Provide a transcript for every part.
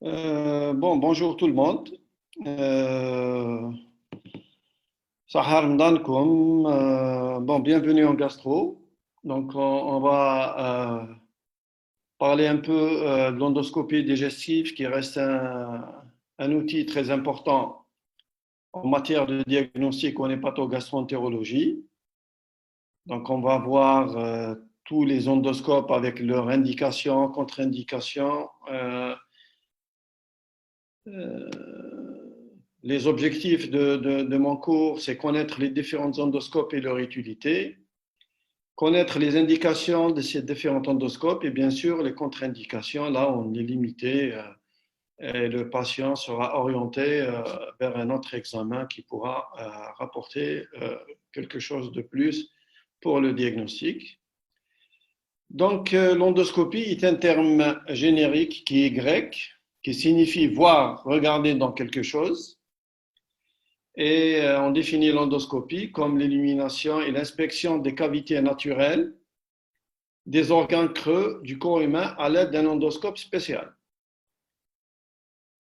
Bonjour tout le monde. Euh, Sahar Mdankoum. Bienvenue en gastro. On va parler un peu de l'endoscopie digestive qui reste un outil très important en matière de diagnostic en hépatogastroentérologie. Donc, on va voir tous les endoscopes avec leurs indications, contre-indications. Euh, les objectifs de mon cours, c'est connaître les différents endoscopes et leur utilité, connaître les indications de ces différents endoscopes et bien sûr les contre-indications. Là, on est limité et le patient sera orienté vers un autre examen qui pourra rapporter quelque chose de plus pour le diagnostic. Donc, l'endoscopie est un terme générique qui est grec, qui signifie voir, regarder dans quelque chose. Et on définit l'endoscopie comme l'élimination et l'inspection des cavités naturelles des organes creux du corps humain à l'aide d'un endoscope spécial.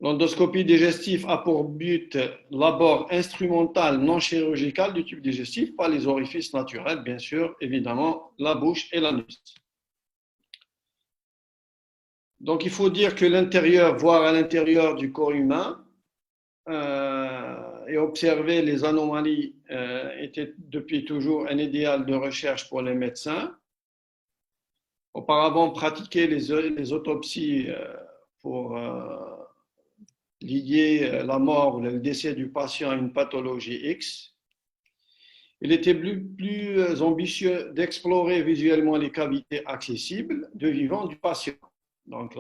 L'endoscopie digestive a pour but l'abord instrumental non chirurgical du tube digestif par les orifices naturels, bien sûr, évidemment, la bouche et l'anus. Donc il faut dire que l'intérieur, voire à l'intérieur du corps humain, et observer les anomalies était depuis toujours un idéal de recherche pour les médecins. Auparavant, pratiquer les autopsies pour lier la mort ou le décès du patient à une pathologie X. Il était plus ambitieux d'explorer visuellement les cavités accessibles de vivant du patient. Donc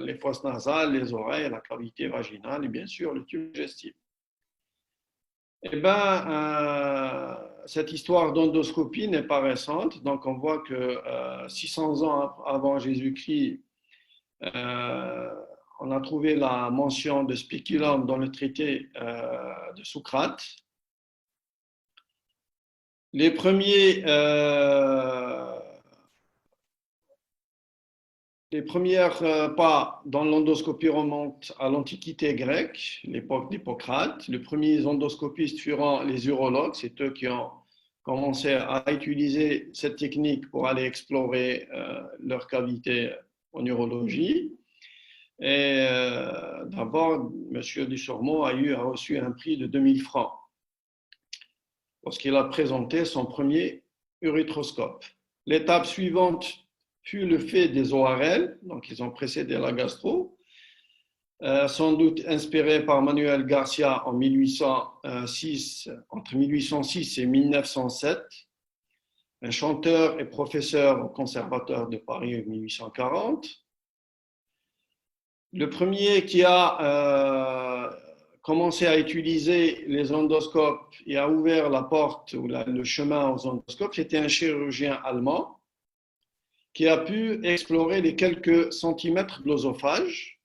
les fosses nasales, les oreilles, la cavité vaginale et bien sûr le tube digestif. Eh bien, cette histoire d'endoscopie n'est pas récente. Donc, on voit que 600 ans avant Jésus-Christ, euh, on a trouvé la mention de spéculum dans le traité de Socrate. Les premiers Les premières pas dans l'endoscopie remontent à l'Antiquité grecque, l'époque d'Hippocrate. Les premiers endoscopistes furent les urologues, c'est eux qui ont commencé à utiliser cette technique pour aller explorer leur cavité en urologie. Et d'abord, M. Dusormeau a reçu un prix de 2000 francs lorsqu'il a présenté son premier urétroscope. L'étape suivante fut le fait des ORL, donc ils ont précédé la gastro, sans doute inspiré par Manuel Garcia en 1806, entre 1806 et 1907, un chanteur et professeur au Conservatoire de Paris en 1840. Le premier qui a commencé à utiliser les endoscopes et a ouvert la porte ou le chemin aux endoscopes, c'était un chirurgien allemand qui a pu explorer les quelques centimètres de l'œsophage.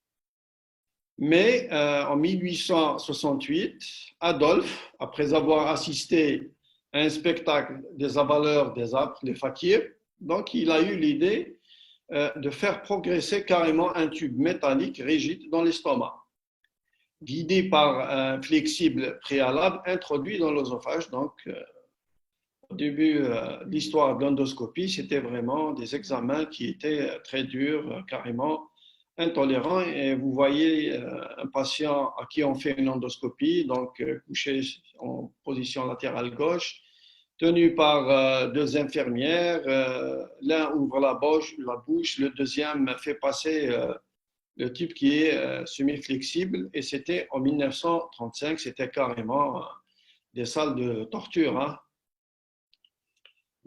Mais en 1868, Adolphe, après avoir assisté à un spectacle des avaleurs des âpres, les fakirs, donc il a eu l'idée de faire progresser carrément un tube métallique rigide dans l'estomac, guidé par un flexible préalable introduit dans l'œsophage. Donc, au début de l'histoire de l'endoscopie, c'était vraiment des examens qui étaient très durs, carrément intolérants. Et vous voyez un patient à qui on fait une endoscopie, donc couché en position latérale gauche, tenu par deux infirmières. L'un ouvre la bouche, le deuxième fait passer le type qui est semi-flexible. Et c'était en 1935, c'était carrément des salles de torture, hein.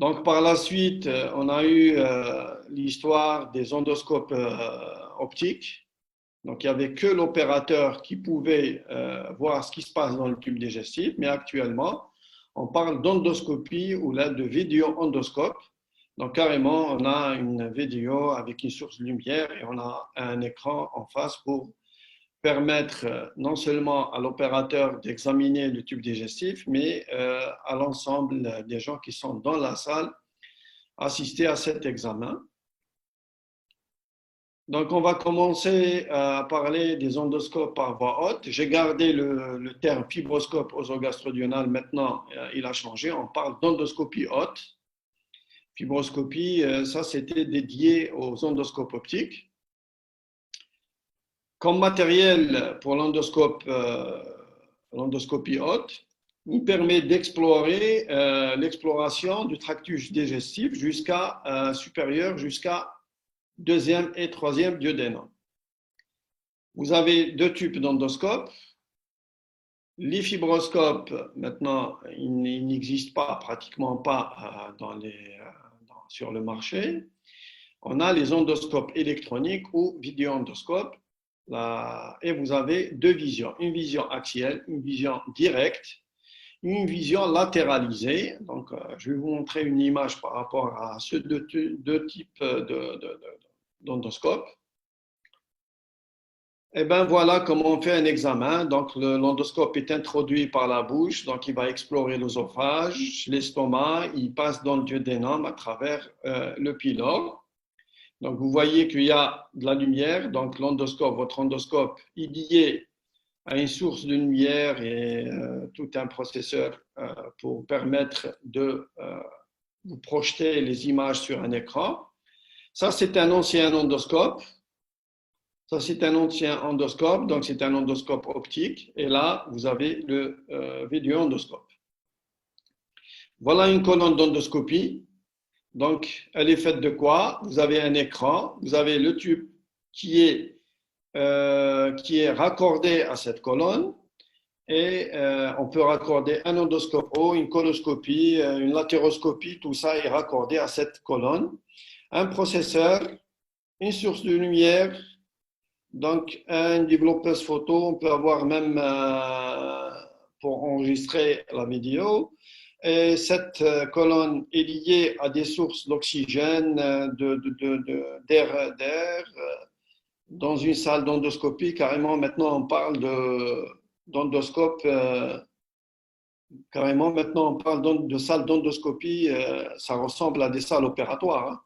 Donc, par la suite, on a eu l'histoire des endoscopes optiques. Donc, il n'y avait que l'opérateur qui pouvait voir ce qui se passe dans le tube digestif. Mais actuellement, on parle d'endoscopie ou là de vidéo-endoscope. Donc, carrément, on a une vidéo avec une source de lumière et on a un écran en face pour permettre non seulement à l'opérateur d'examiner le tube digestif, mais à l'ensemble des gens qui sont dans la salle assister à cet examen. Donc, on va commencer à parler des endoscopes par voie haute. J'ai gardé le terme fibroscope osogastrodienal. Maintenant, il a changé. On parle d'endoscopie haute. Fibroscopie, ça, c'était dédié aux endoscopes optiques. Comme matériel pour l'endoscopie haute, il permet d'explorer l'exploration du tractus digestif supérieur jusqu'à deuxième et troisième duodénum. Vous avez deux types d'endoscopes. Les fibroscopes, maintenant, ils n'existent pas, pratiquement pas sur le marché. On a les endoscopes électroniques ou vidéoendoscopes. Et vous avez deux visions, une vision axiale, une vision directe, une vision latéralisée. Donc, je vais vous montrer une image par rapport à ces deux types d'endoscopes. Et bien voilà comment on fait un examen. Donc l'endoscope est introduit par la bouche, donc il va explorer l'œsophage, l'estomac, il passe dans le duodénum à travers le pylore. Donc vous voyez qu'il y a de la lumière, donc l'endoscope, votre endoscope, il est lié à une source de lumière et tout un processeur pour permettre de vous projeter les images sur un écran. Ça, c'est un ancien endoscope. Ça, c'est un ancien endoscope, donc c'est un endoscope optique. Et là, vous avez le vidéo-endoscope. Voilà une colonne d'endoscopie. Donc, elle est faite de quoi? Vous avez un écran, vous avez le tube qui est raccordé à cette colonne. Et on peut raccorder un endoscope haut, une coloscopie, une latéroscopie, tout ça est raccordé à cette colonne. Un processeur, une source de lumière, donc un développeuse photo, on peut avoir même pour enregistrer la vidéo. Et cette colonne est liée à des sources d'oxygène, d'air. Dans une salle d'endoscopie, carrément maintenant on parle d'endoscope. Carrément, maintenant, on parle de salles d'endoscopie, ça ressemble à des salles opératoires. Hein.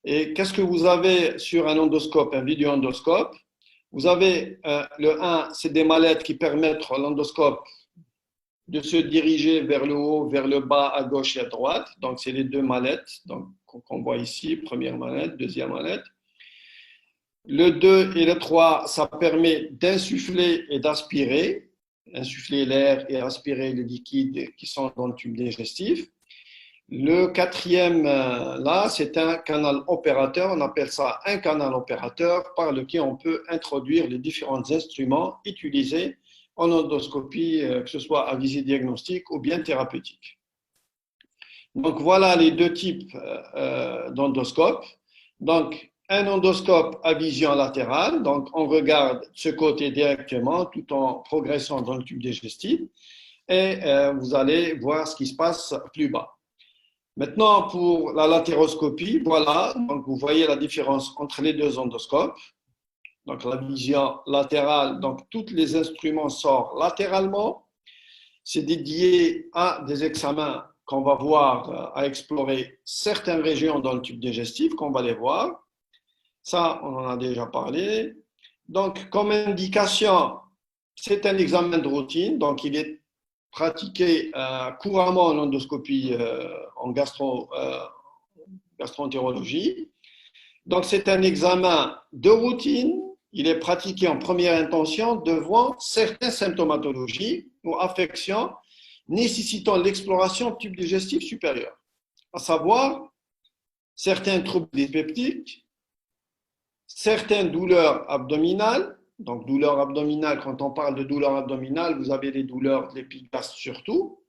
Et qu'est-ce que vous avez sur un endoscope, un vidéo-endoscope? Vous avez le 1, c'est des mallettes qui permettent à l'endoscope de se diriger vers le haut, vers le bas, à gauche et à droite. Donc, c'est les deux mallettes qu'on voit ici, première mallette, deuxième mallette. Le 2 et le 3, ça permet d'insuffler et d'aspirer, insuffler l'air et aspirer les liquides qui sont dans le tube digestif. Le quatrième, là, c'est un canal opérateur, on appelle ça un canal opérateur par lequel on peut introduire les différents instruments utilisés en endoscopie, que ce soit à visée diagnostique ou bien thérapeutique. Donc voilà les deux types d'endoscopes. Donc un endoscope à vision latérale, donc on regarde ce côté directement tout en progressant dans le tube digestif et vous allez voir ce qui se passe plus bas. Maintenant, pour la latéroscopie, voilà, donc vous voyez la différence entre les deux endoscopes. Donc la vision latérale, donc tous les instruments sortent latéralement. C'est dédié à des examens qu'on va voir, à explorer certaines régions dans le tube digestif, qu'on va les voir. Ça, on en a déjà parlé. Donc, comme indication, c'est un examen de routine, donc il est pratiqué couramment en endoscopie en gastroentérologie. Donc, c'est un examen de routine. Il est pratiqué en première intention devant certaines symptomatologies ou affections nécessitant l'exploration du tube digestif supérieur, à savoir certains troubles dyspeptiques, certaines douleurs abdominales. Donc, douleurs abdominales, quand on parle de douleurs abdominales, vous avez les douleurs de l'épigaste surtout,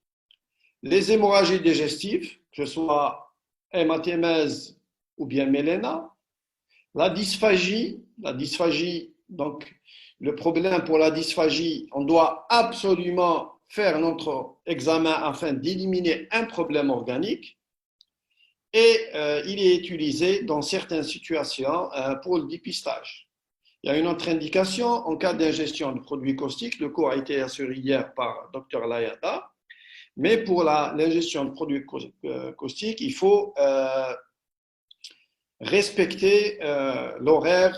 les hémorragies digestives, que ce soit hématémèse ou bien méléna, la dysphagie, donc le problème pour la dysphagie, on doit absolument faire notre examen afin d'éliminer un problème organique et il est utilisé dans certaines situations pour le dépistage. Il y a une autre indication en cas d'ingestion de produits caustiques, le cours a été assuré hier par Dr Layada, mais pour l'ingestion de produits caustiques, il faut respecter l'horaire,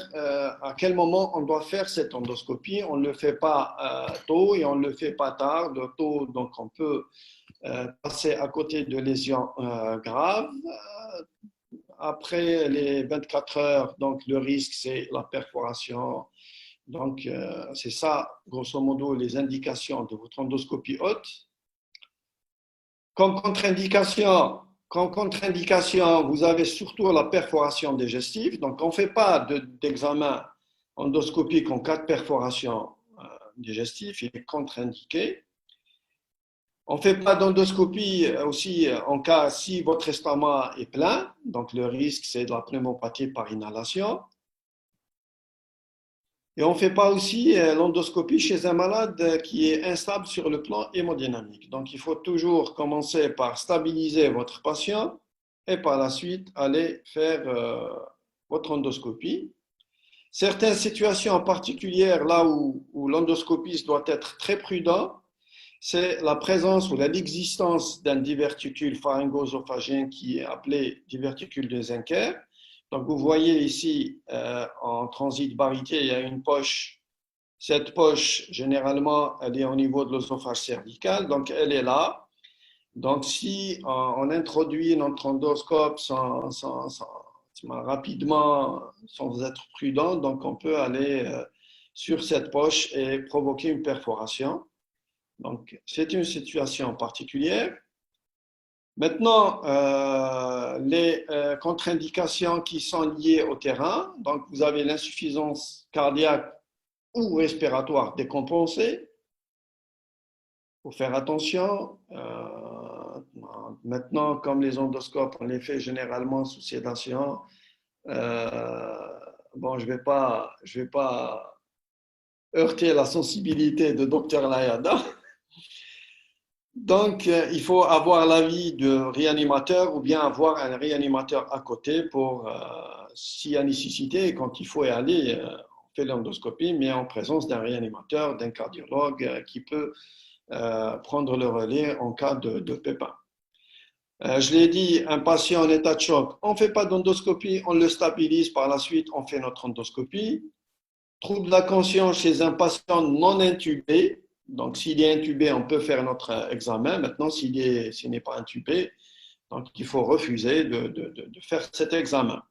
à quel moment on doit faire cette endoscopie. On ne le fait pas tôt et on ne le fait pas tard. De tôt, donc on peut passer à côté de lésions graves. Après les 24 heures, donc le risque, c'est la perforation. Donc, c'est ça, grosso modo, les indications de votre endoscopie haute. Comme contre-indication, vous avez surtout la perforation digestive. Donc, on ne fait pas d'examen endoscopique en cas de perforation digestive, il est contre-indiqué. On ne fait pas d'endoscopie aussi en cas si votre estomac est plein. Donc, le risque, c'est de la pneumopathie par inhalation. Et on ne fait pas aussi l'endoscopie chez un malade qui est instable sur le plan hémodynamique. Donc, il faut toujours commencer par stabiliser votre patient et par la suite aller faire votre endoscopie. Certaines situations en particulier, là où l'endoscopiste doit être très prudent, c'est la présence ou l'existence d'un diverticule pharyngo-œsophagien qui est appelé diverticule de Zenker. Donc, vous voyez ici, en transit baryté, il y a une poche. Cette poche, généralement, elle est au niveau de l'œsophage cervical, donc elle est là. Donc, si on introduit notre endoscope rapidement, sans être prudent, donc on peut aller sur cette poche et provoquer une perforation. Donc, c'est une situation particulière. Maintenant, les contre-indications qui sont liées au terrain. Donc, vous avez l'insuffisance cardiaque ou respiratoire décompensée. Il faut faire attention. Maintenant, comme les endoscopes, on les fait généralement sous sédation. Bon, je vais pas heurter la sensibilité de Dr Layada. Donc, il faut avoir l'avis de réanimateur ou bien avoir un réanimateur à côté pour, s'il y a nécessité, quand il faut y aller, on fait l'endoscopie, mais en présence d'un réanimateur, d'un cardiologue qui peut prendre le relais en cas de pépin. Je l'ai dit, un patient en état de choc, on ne fait pas d'endoscopie, on le stabilise par la suite, on fait notre endoscopie. Trouble de la conscience chez un patient non intubé. Donc, s'il est intubé, on peut faire notre examen. Maintenant, s'il n'est pas intubé, donc il faut refuser de faire cet examen.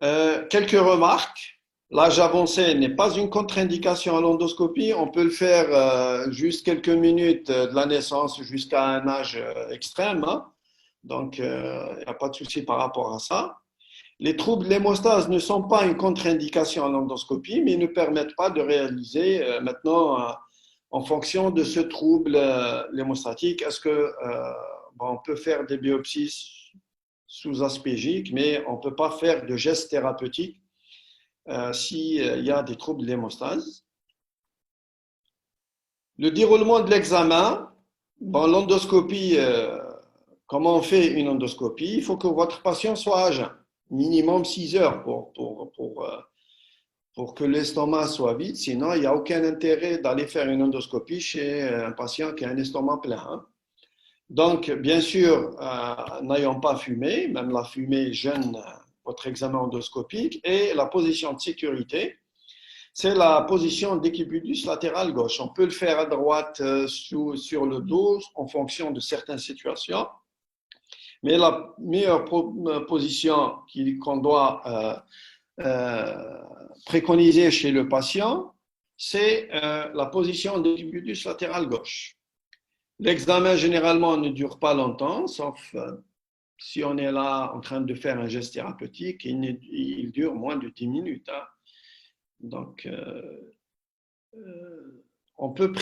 Quelques remarques. L'âge avancé n'est pas une contre-indication à l'endoscopie. On peut le faire juste quelques minutes de la naissance jusqu'à un âge extrême. Hein. Donc, il n'y a pas de souci par rapport à ça. Les troubles de l'hémostase ne sont pas une contre-indication à l'endoscopie, mais ne permettent pas de réaliser maintenant, en fonction de ce trouble l'hémostatique, est-ce que on peut faire des biopsies sous aspégique, mais on ne peut pas faire de gestes thérapeutiques s'il y a des troubles de l'hémostase. Le déroulement de l'examen, l'endoscopie, comment on fait une endoscopie? Il faut que votre patient soit à jeun, minimum 6 heures pour que l'estomac soit vide. Sinon, il n'y a aucun intérêt d'aller faire une endoscopie chez un patient qui a un estomac plein. Hein. Donc, bien sûr, n'ayons pas fumé, même la fumée gêne votre examen endoscopique. Et la position de sécurité, c'est la position d'équibudus latéral gauche. On peut le faire à droite sur le dos en fonction de certaines situations. Mais la meilleure position qu'on doit préconisée chez le patient, c'est la position d'équibudus latéral gauche. L'examen, généralement, ne dure pas longtemps, sauf si on est là en train de faire un geste thérapeutique, il dure moins de 10 minutes. Hein. Donc, on peut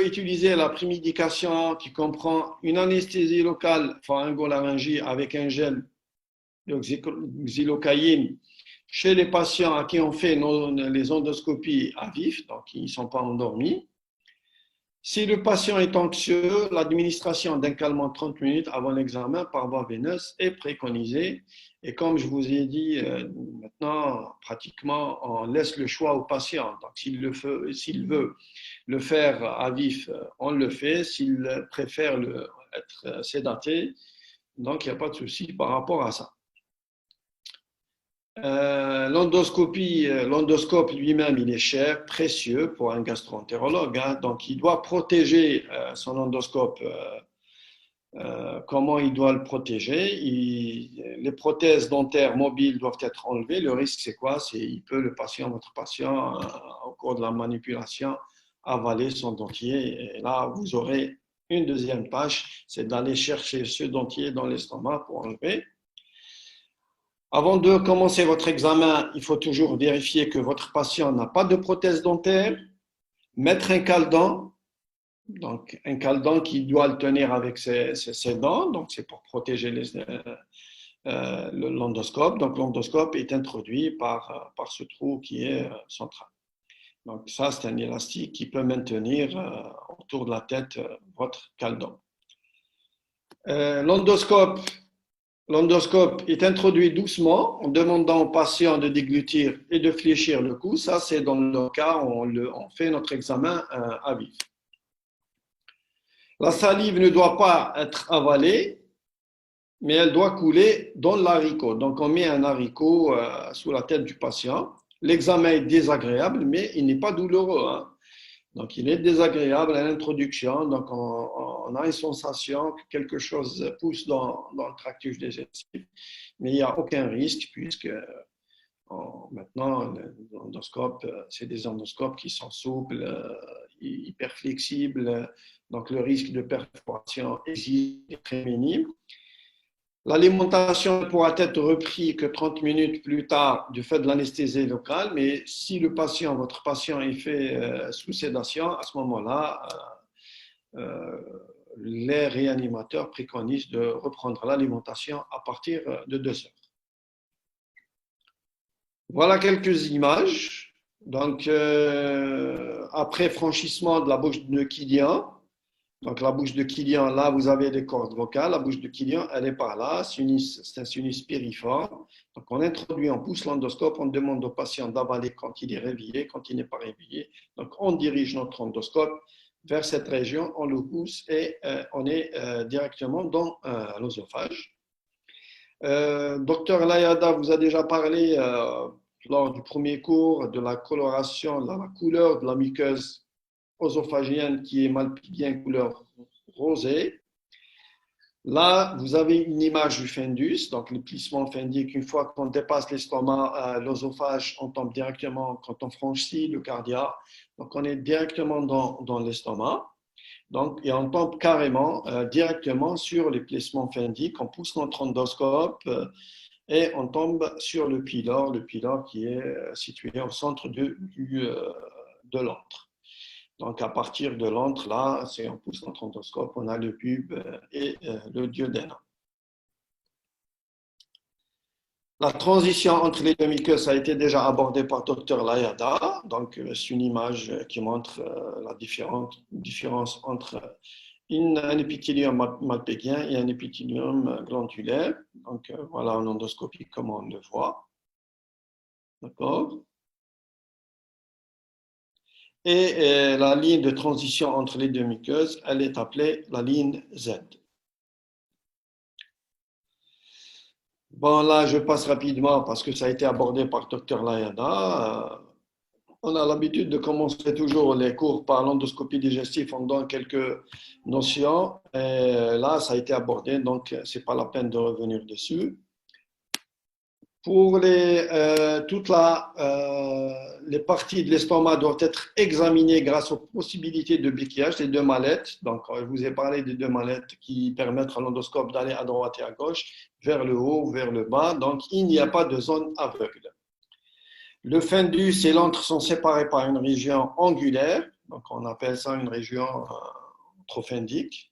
utiliser la prémédication qui comprend une anesthésie locale pharyngolaryngie avec un gel de xylocaïne chez les patients à qui on fait les endoscopies à vif, donc ils ne sont pas endormis. Si le patient est anxieux, l'administration d'un calmant 30 minutes avant l'examen par voie veineuse est préconisée. Et comme je vous ai dit, maintenant, pratiquement, on laisse le choix au patient. Donc, s'il veut le faire à vif, on le fait. S'il préfère être sédaté, donc il n'y a pas de souci par rapport à ça. L'endoscope lui-même, il est cher, précieux pour un gastro-entérologue, hein. Donc, il doit protéger son endoscope. Comment il doit le protéger? Les prothèses dentaires mobiles doivent être enlevées. Le risque, c'est quoi? Votre patient, au cours de la manipulation, avaler son dentier. Et là, vous aurez une deuxième tâche, c'est d'aller chercher ce dentier dans l'estomac pour enlever. Avant de commencer votre examen, il faut toujours vérifier que votre patient n'a pas de prothèse dentaire, mettre un cale-dent, donc un cale-dent qui doit le tenir avec ses dents, donc c'est pour protéger l'endoscope. Donc l'endoscope est introduit par ce trou qui est central. Donc ça, c'est un élastique qui peut maintenir autour de la tête votre cale-dent. L'endoscope est introduit doucement en demandant au patient de déglutir et de fléchir le cou. Ça, c'est dans le cas où on fait notre examen à vif. La salive ne doit pas être avalée, mais elle doit couler dans l'haricot. Donc, on met un haricot sous la tête du patient. L'examen est désagréable, mais il n'est pas douloureux, hein. Donc, il est désagréable à l'introduction. Donc, on a une sensation que quelque chose pousse dans le tractus digestif, mais il n'y a aucun risque puisque maintenant, l'endoscope, c'est des endoscopes qui sont souples, hyper flexibles. Donc, le risque de perforation est très minime. L'alimentation pourra être reprise que 30 minutes plus tard du fait de l'anesthésie locale, mais si votre patient est fait sous sédation, à ce moment-là, les réanimateurs préconisent de reprendre l'alimentation à partir de 2 heures. Voilà quelques images. Donc, après franchissement de la bouche de Killian, donc la bouche de Killian, là, vous avez des cordes vocales. La bouche de Killian, elle est par là. C'est un sinus piriforme. Donc, on introduit, on pousse l'endoscope, on demande au patient d'avaler quand il est réveillé, quand il n'est pas réveillé. Donc, on dirige notre endoscope vers cette région, on le pousse et on est directement dans l'œsophage. Docteur Layada vous a déjà parlé lors du premier cours de la coloration, de la couleur de la muqueuse œsophagienne qui est malpighienne couleur rosée. Là, vous avez une image du fundus, donc le plissement fundique. Une fois qu'on dépasse l'estomac, l'œsophage, on tombe directement, quand on franchit le cardia, donc on est directement dans l'estomac. Donc, et on tombe carrément directement sur les plissements fundiques. On pousse notre endoscope et on tombe sur le pylore qui est situé au centre de l'antre. Donc, à partir de l'antre, là, on pousse notre endoscope, on a le pube et le duodénum. La transition entre les deux muqueuses a été déjà abordée par Dr Layada. Donc, c'est une image qui montre la différence entre un épithélium malpigien et un épithélium glandulaire. Donc, voilà en endoscopie comme on le voit. D'accord? Et la ligne de transition entre les deux muqueuses, elle est appelée la ligne Z. Bon, là, je passe rapidement parce que ça a été abordé par Dr Layada. On a l'habitude de commencer toujours les cours par l'endoscopie digestive en donnant quelques notions. Et là, ça a été abordé, donc ce n'est pas la peine de revenir dessus. Pour toutes les parties de l'estomac doivent être examinées grâce aux possibilités de biquillage, les deux mallettes. Donc, je vous ai parlé des deux mallettes qui permettent à l'endoscope d'aller à droite et à gauche, vers le haut, vers le bas. Donc, il n'y a pas de zone aveugle. Le fundus et l'antre sont séparés par une région angulaire. Donc, on appelle ça une région trophondique.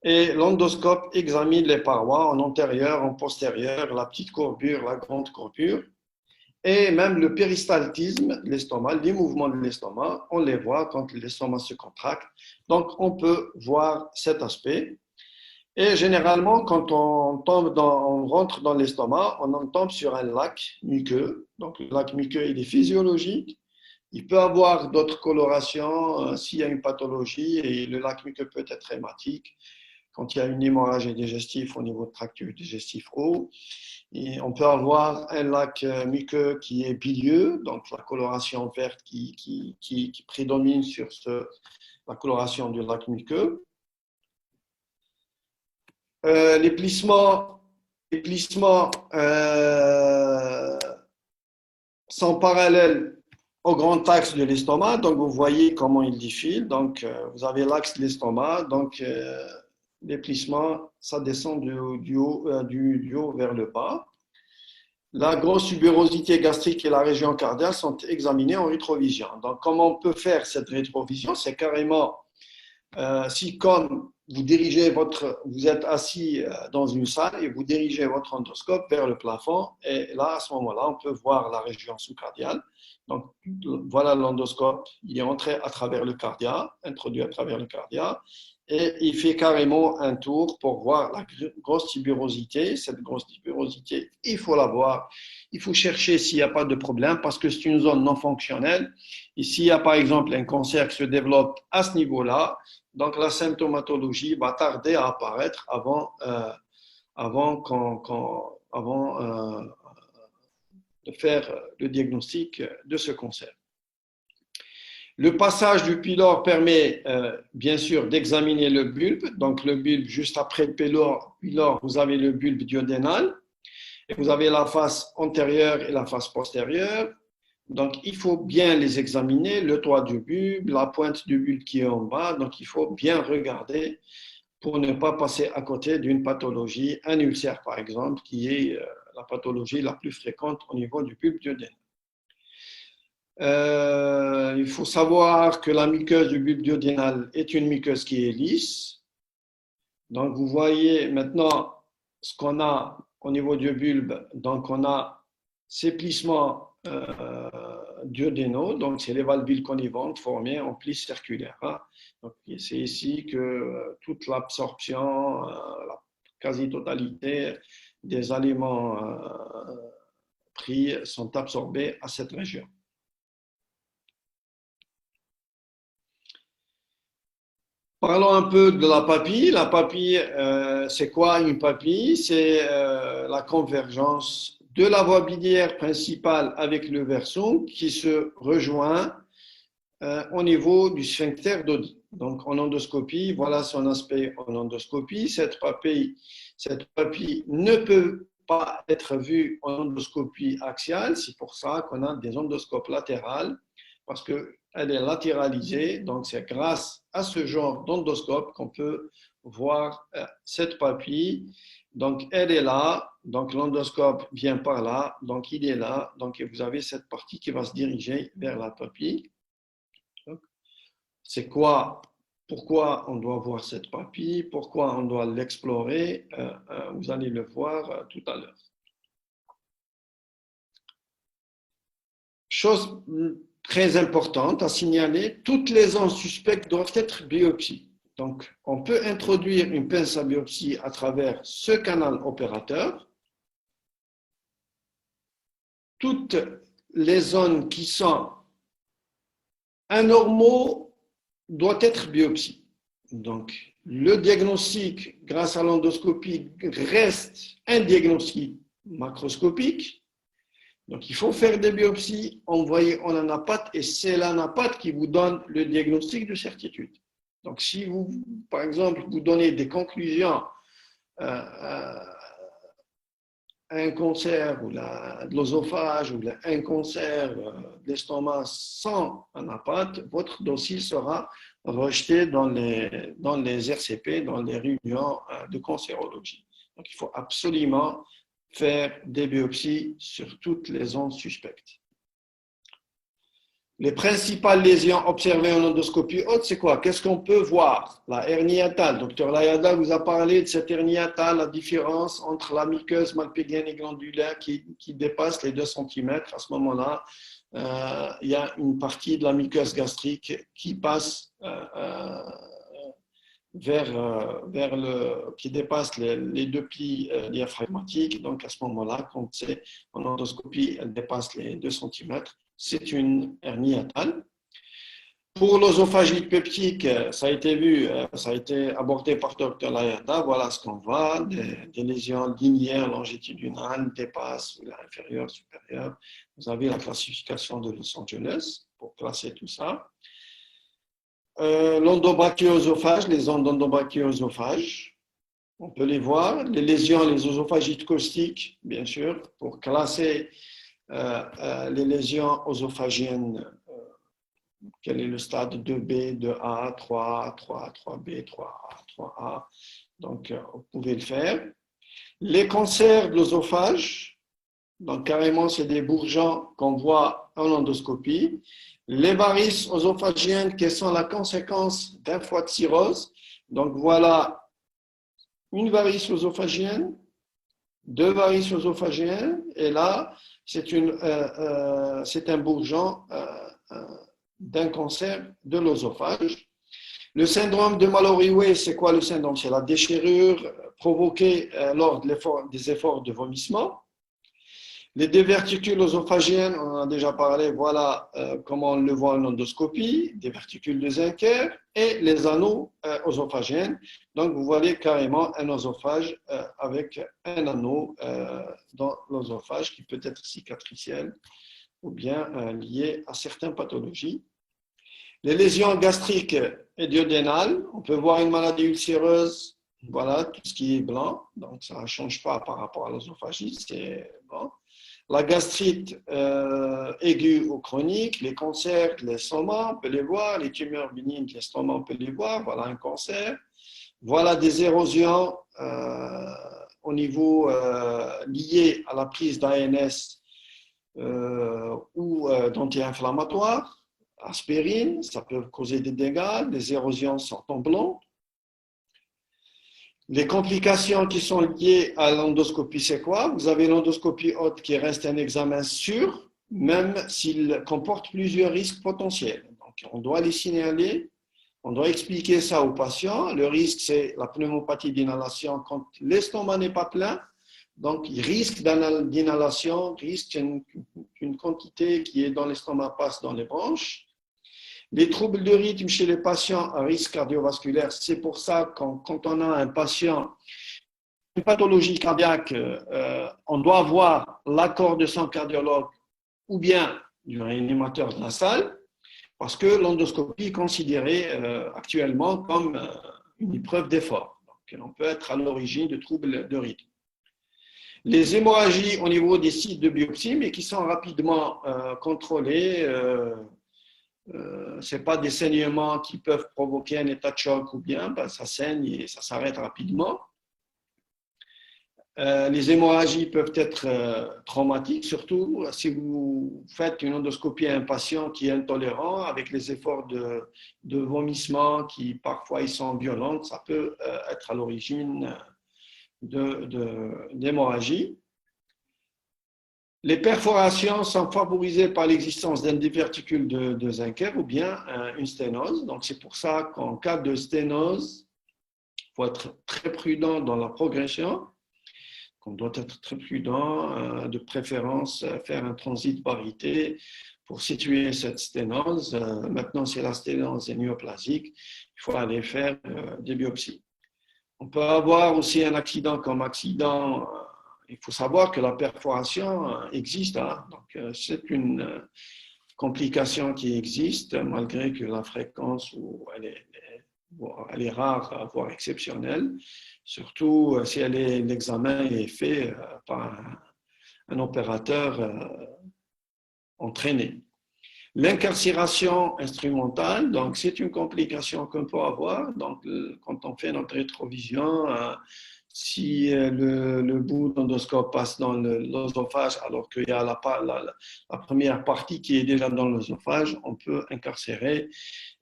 Et l'endoscope examine les parois en antérieur, en postérieur, la petite courbure, la grande courbure, et même le péristaltisme de l'estomac, les mouvements de l'estomac, on les voit quand l'estomac se contracte. Donc, on peut voir cet aspect. Et généralement, quand on rentre dans l'estomac, on en tombe sur un lac muqueux. Donc, le lac muqueux, il est physiologique. Il peut avoir d'autres colorations s'il y a une pathologie et le lac muqueux peut être hématique. quand il y a une hémorragie digestive au niveau du tract digestif haut. Et on peut avoir un lac muqueux qui est bilieux, donc la coloration verte qui prédomine sur la coloration du lac muqueux. Les plissements sont parallèles au grand axe de l'estomac. Donc, vous voyez comment il défile. Donc, vous avez l'axe de l'estomac. Donc, les plissements, ça descend du haut vers le bas. La grosse tuberosité gastrique et la région cardiaque sont examinées en rétrovision. Donc, comment on peut faire cette rétrovision? C'est carrément, si comme vous êtes assis dans une salle et vous dirigez votre endoscope vers le plafond, et là, à ce moment-là, on peut voir la région sous-cardiale. Donc, voilà l'endoscope, il est entré à travers le cardia, introduit à travers le cardia, et il fait carrément un tour pour voir la grosse tuberosité. Cette grosse tuberosité, il faut la voir. Il faut chercher s'il n'y a pas de problème parce que c'est une zone non fonctionnelle. Et s'il y a par exemple un cancer qui se développe à ce niveau-là, donc la symptomatologie va tarder à apparaître avant de faire le diagnostic de ce cancer. Le passage du pylore permet bien sûr d'examiner le bulbe. Donc le bulbe, juste après le pylore, vous avez le bulbe duodénal et vous avez la face antérieure et la face postérieure. Donc il faut bien les examiner, le toit du bulbe, la pointe du bulbe qui est en bas. Donc il faut bien regarder pour ne pas passer à côté d'une pathologie, un ulcère par exemple, qui est la pathologie la plus fréquente au niveau du bulbe duodénal. Il faut savoir que la muqueuse du bulbe duodénal est une muqueuse qui est lisse. Donc, vous voyez maintenant ce qu'on a au niveau du bulbe. Donc, on a ces plissements duodénaux. Donc, c'est les valvules connivantes formées en plis circulaires. Hein. Donc, c'est ici que toute l'absorption, la quasi-totalité des aliments pris sont absorbés à cette région. Parlons un peu de la papille. La papille, c'est quoi une papille? C'est la convergence de la voie biliaire principale avec le versum qui se rejoint au niveau du sphincter d'Oddi. Donc en endoscopie, voilà son aspect en endoscopie. Cette papille ne peut pas être vue en endoscopie axiale. C'est pour ça qu'on a des endoscopes latérales parce qu'elle est latéralisée, donc c'est grâce à ce genre d'endoscope qu'on peut voir cette papille. Donc elle est là, donc l'endoscope vient par là, donc il est là, donc vous avez cette partie qui va se diriger vers la papille. C'est quoi, pourquoi on doit voir cette papille, pourquoi on doit l'explorer, vous allez le voir tout à l'heure. Chose très importante à signaler, toutes les zones suspectes doivent être biopsiées. Donc, on peut introduire une pince à biopsie à travers ce canal opérateur. Toutes les zones qui sont anormaux doivent être biopsiées. Donc, le diagnostic grâce à l'endoscopie reste un diagnostic macroscopique. Donc, il faut faire des biopsies, envoyer en anapathe, et c'est l'anapathe qui vous donne le diagnostic de certitude. Donc, si vous, par exemple, vous donnez des conclusions à un cancer ou de l'œsophage ou un cancer de l'estomac sans anapathe, votre dossier sera rejeté dans les RCP, dans les réunions de cancérologie. Donc, il faut absolument faire des biopsies sur toutes les zones suspectes. Les principales lésions observées en endoscopie haute, c'est quoi? Qu'est-ce qu'on peut voir? La hernie hiatale. Docteur Layada vous a parlé de cette hernie hiatale, la différence entre la muqueuse malpighienne et glandulaire qui dépasse les 2 cm. À ce moment-là, il y a une partie de la muqueuse gastrique qui passe qui dépasse les 2 plis diaphragmatiques. Donc, à ce moment-là, quand c'est en endoscopie, elle dépasse les 2 cm. C'est une hernie hiatale. Pour l'œsophagite peptique, ça a été vu, ça a été abordé par Dr. Layarda. Voilà ce qu'on voit, des lésions linéaires longitudinales, dépassent inférieure, supérieure. Vous avez la classification de Los Angeles pour classer tout ça. L'endobrachioœsophage, les ondes d'endobrachioœsophage, on peut les voir. Les lésions, les œsophagites caustiques, bien sûr, pour classer les lésions œsophagiennes. Quel est le stade 2B, 2A, 3A, 3A, 3B, 3A, 3A. Donc, vous pouvez le faire. Les cancers de l'œsophage, donc carrément, c'est des bourgeons qu'on voit en endoscopie. Les varices œsophagiennes qui sont la conséquence d'un foie de cirrhose. Donc, voilà une varice œsophagienne, deux varices œsophagiennes, et là, c'est un bourgeon d'un cancer de l'œsophage. Le syndrome de Mallory-Weiss, c'est quoi le syndrome? C'est la déchirure provoquée lors des efforts de vomissement. Les diverticules œsophagiennes, on en a déjà parlé, voilà comment on le voit en endoscopie, des verticules de Zenker et les anneaux œsophagiennes. Donc, vous voyez carrément un œsophage avec un anneau dans l'œsophage qui peut être cicatriciel ou bien lié à certaines pathologies. Les lésions gastriques et duodénales, on peut voir une maladie ulcéreuse, voilà, tout ce qui est blanc, donc ça ne change pas par rapport à l'œsophagie, c'est bon. La gastrite aiguë ou chronique, les cancers de l'estomac, on peut les voir, les tumeurs bénignes de l'estomac, on peut les voir, voilà un cancer. Voilà des érosions au niveau liées à la prise d'ANS ou d'anti-inflammatoires. Aspirine, ça peut causer des dégâts, des érosions sont en blanc. Les complications qui sont liées à l'endoscopie, c'est quoi? Vous avez l'endoscopie haute qui reste un examen sûr, même s'il comporte plusieurs risques potentiels. Donc, on doit les signaler, on doit expliquer ça aux patients. Le risque, c'est la pneumopathie d'inhalation quand l'estomac n'est pas plein. Donc, il risque d'inhalation, risque qu'une quantité qui est dans l'estomac passe dans les bronches. Les troubles de rythme chez les patients à risque cardiovasculaire, c'est pour ça que quand on a un patient, une pathologie cardiaque, on doit avoir l'accord de son cardiologue ou bien du réanimateur de la salle, parce que l'endoscopie est considérée actuellement comme une épreuve d'effort. Donc, on peut être à l'origine de troubles de rythme. Les hémorragies au niveau des sites de biopsie, mais qui sont rapidement contrôlées, ce n'est pas des saignements qui peuvent provoquer un état de choc ou bien ça saigne et ça s'arrête rapidement. Les hémorragies peuvent être traumatiques, surtout si vous faites une endoscopie à un patient qui est intolérant avec les efforts de vomissement qui parfois ils sont violents, ça peut être à l'origine d'hémorragie. Les perforations sont favorisées par l'existence d'un diverticule de Zenker ou bien une sténose. Donc, c'est pour ça qu'en cas de sténose, il faut être très prudent dans la progression. On doit être très prudent, de préférence faire un transit parité pour situer cette sténose. Maintenant, si la sténose est néoplasique, il faut aller faire des biopsies. On peut avoir aussi un accident comme accident. Il faut savoir que la perforation existe, hein. Donc, c'est une complication qui existe, malgré que la fréquence, elle est rare, voire exceptionnelle, surtout si l'examen est fait par un opérateur entraîné. L'incarcération instrumentale, donc c'est une complication qu'on peut avoir. Donc, quand on fait notre rétrovision, si le bout d'endoscope passe dans l'œsophage alors qu'il y a la première partie qui est déjà dans l'œsophage, on peut incarcérer.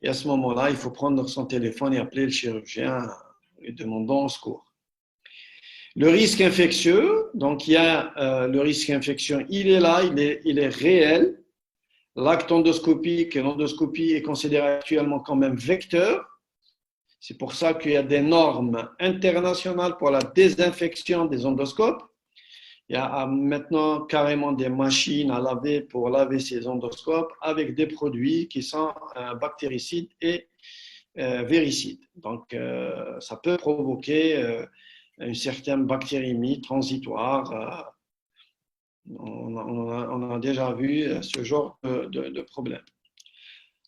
Et à ce moment-là, il faut prendre son téléphone et appeler le chirurgien et demander secours. Le risque infectieux, donc il y a le risque infectieux, il est là, il est réel. L'acte endoscopique, l'endoscopie est considérée actuellement comme un vecteur. C'est pour ça qu'il y a des normes internationales pour la désinfection des endoscopes. Il y a maintenant carrément des machines à laver pour laver ces endoscopes avec des produits qui sont bactéricides et véricides. Donc, ça peut provoquer une certaine bactériémie transitoire. On a déjà vu ce genre de problème.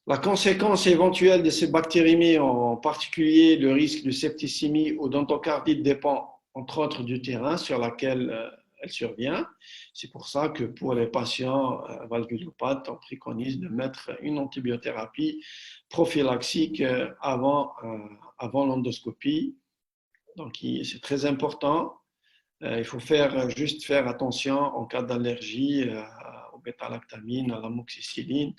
La conséquence éventuelle de ces bactériémies, en particulier le risque de septicémie ou d'endocardite, dépend entre autres du terrain sur lequel elle survient. C'est pour ça que pour les patients valvulopathes, on préconise de mettre une antibiothérapie prophylaxique avant l'endoscopie. Donc, c'est très important. Il faut juste faire attention en cas d'allergie au bêta-lactamine, à l'amoxicilline.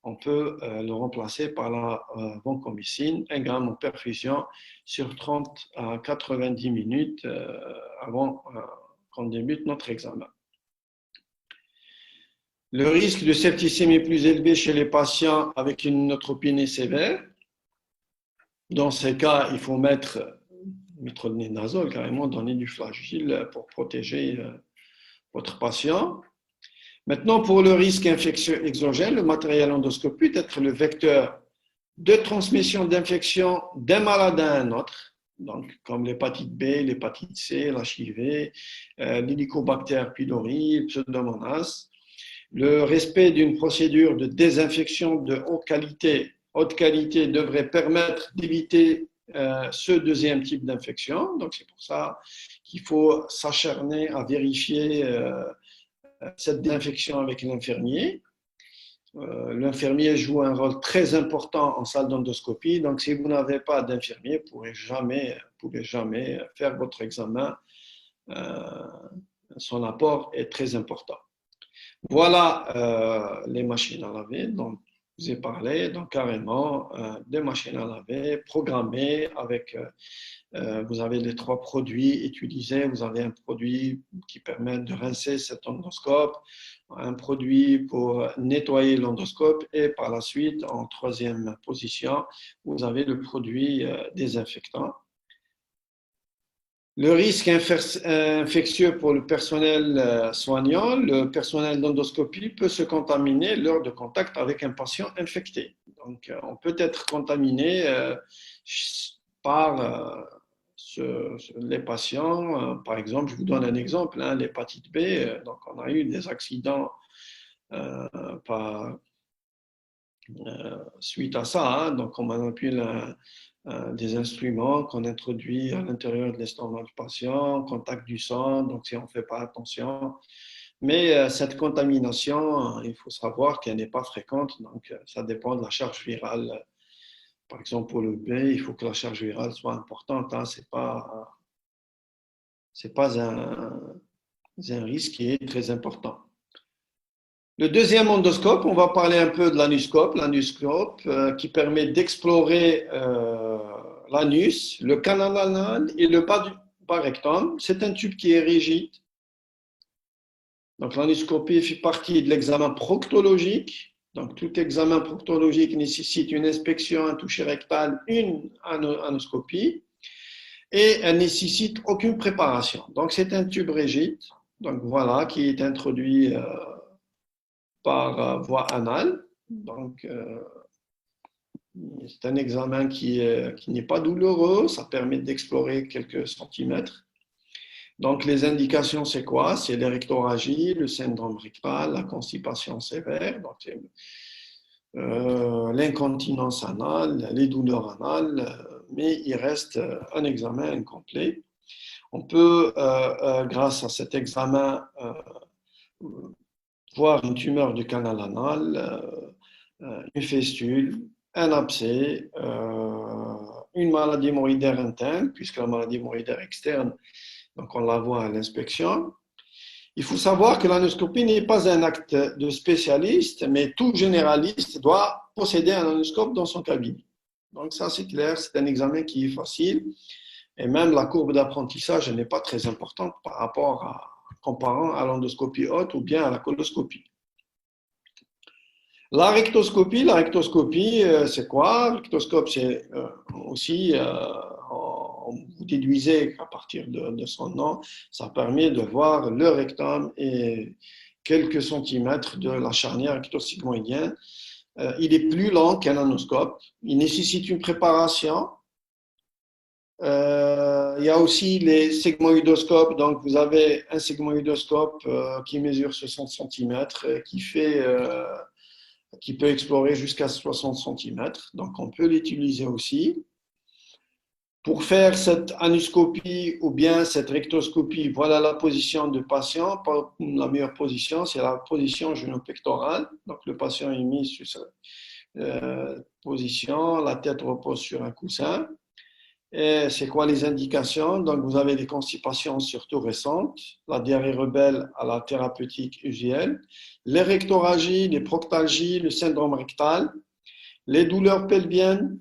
On peut le remplacer par la vancomycine, 1 gramme en perfusion sur 30 à 90 minutes avant qu'on débute notre examen. Le risque de septicémie est plus élevé chez les patients avec une neutropénie sévère. Dans ces cas, il faut mettre métronidazole, carrément donner du flagyl pour protéger votre patient. Maintenant, pour le risque infectieux exogène, le matériel endoscopique peut être le vecteur de transmission d'infection d'un malade à un autre, donc comme l'hépatite B, l'hépatite C, l'HIV, l'hélicobacter pylori, le pseudomonas. Le respect d'une procédure de désinfection de haute qualité devrait permettre d'éviter ce deuxième type d'infection. Donc, c'est pour ça qu'il faut s'acharner à vérifier cette désinfection avec l'infirmier. L'infirmier joue un rôle très important en salle d'endoscopie. Donc, si vous n'avez pas d'infirmier, vous ne pouvez jamais faire votre examen. Son apport est très important. Voilà les machines à laver dont je vous ai parlé. Donc, carrément, des machines à laver programmées avec, vous avez les 3 produits utilisés. Vous avez un produit qui permet de rincer cet endoscope, un produit pour nettoyer l'endoscope et par la suite, en 3e position, vous avez le produit désinfectant. Le risque infectieux pour le personnel soignant, le personnel d'endoscopie peut se contaminer lors de contact avec un patient infecté. Donc, on peut être contaminé par les patients. Par exemple, je vous donne un exemple, l'hépatite B. Donc, on a eu des accidents suite à ça. Donc, on manipule des instruments qu'on introduit à l'intérieur de l'estomac du patient, contact du sang, donc si on ne fait pas attention. Mais cette contamination, il faut savoir qu'elle n'est pas fréquente, donc ça dépend de la charge virale. Par exemple, pour le B, il faut que la charge virale soit importante. Ce n'est pas un risque qui est très important. Le deuxième endoscope, on va parler un peu de l'anuscope. L'anuscope qui permet d'explorer l'anus, le canal anal et le bas du rectum. C'est un tube qui est rigide. Donc l'anuscopie fait partie de l'examen proctologique. Donc tout examen proctologique nécessite une inspection, un toucher rectal, une anoscopie. Et elle ne nécessite aucune préparation. Donc c'est un tube rigide. Donc voilà, qui est introduit par voie anale. Donc, c'est un examen qui n'est pas douloureux, ça permet d'explorer quelques centimètres. Donc, les indications, c'est quoi? C'est l'érectorragie, le syndrome rectal, la constipation sévère, l'incontinence anale, les douleurs anales, mais il reste un examen incomplet. On peut, grâce à cet examen, voir une tumeur du canal anal, une fistule, un abcès, une maladie hémorroïdaire interne, puisque la maladie hémorroïdaire externe, donc on la voit à l'inspection. Il faut savoir que l'anoscopie n'est pas un acte de spécialiste, mais tout généraliste doit posséder un anoscope dans son cabinet. Donc ça c'est clair, c'est un examen qui est facile, et même la courbe d'apprentissage n'est pas très importante par rapport comparant à l'endoscopie haute ou bien à la coloscopie. La rectoscopie, c'est quoi? La rectoscope, c'est aussi, vous déduisez qu'à partir de son nom, ça permet de voir le rectum et quelques centimètres de la charnière recto-sigmoïdienne. Il est plus lent qu'un anoscope. Il nécessite une préparation. Il y a aussi les sigmoïdoscopes. Donc, vous avez un sigmoïdoscope qui mesure 60 cm, qui peut explorer jusqu'à 60 cm. Donc, on peut l'utiliser aussi. Pour faire cette anoscopie ou bien cette rectoscopie, voilà la position du patient. La meilleure position, c'est la position genou-pectorale. Donc, le patient est mis sur cette position, la tête repose sur un coussin. Et c'est quoi les indications? Donc, vous avez des constipations surtout récentes, la diarrhée rebelle à la thérapeutique usuelle, les rectorragies, les proctalgies, le syndrome rectal, les douleurs pelviennes,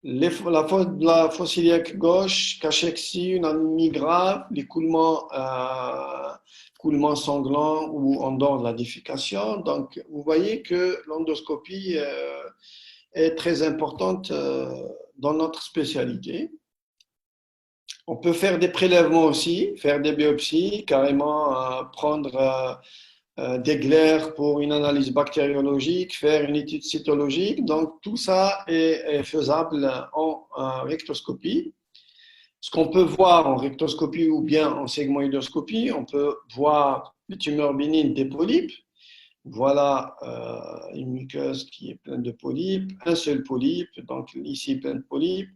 la fosse iliaque gauche, cachexie, une anémie grave, les coulements sanglants ou en dehors de la défécation. Donc, vous voyez que l'endoscopie est très importante dans notre spécialité. On peut faire des prélèvements aussi, faire des biopsies, carrément prendre des glaires pour une analyse bactériologique, faire une étude cytologique. Donc, tout ça est faisable en rectoscopie. Ce qu'on peut voir en rectoscopie ou bien en sigmoïdoscopie, on peut voir les tumeurs bénignes des polypes. Voilà une muqueuse qui est pleine de polypes, un seul polype, donc ici plein de polypes,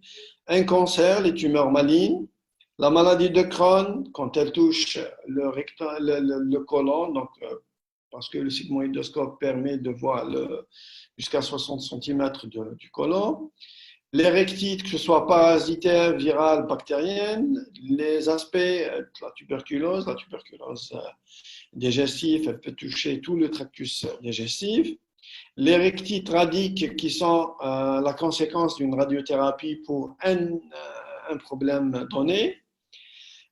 un cancer, les tumeurs malignes, la maladie de Crohn quand elle touche le côlon, donc parce que le sigmoïdoscope permet de voir jusqu'à 60 cm du côlon. Les rectites, que ce soit parasitaires, virales, bactériennes, les aspects de la tuberculose digestive, elle peut toucher tout le tractus digestif. Les rectites radiques qui sont la conséquence d'une radiothérapie pour un problème donné.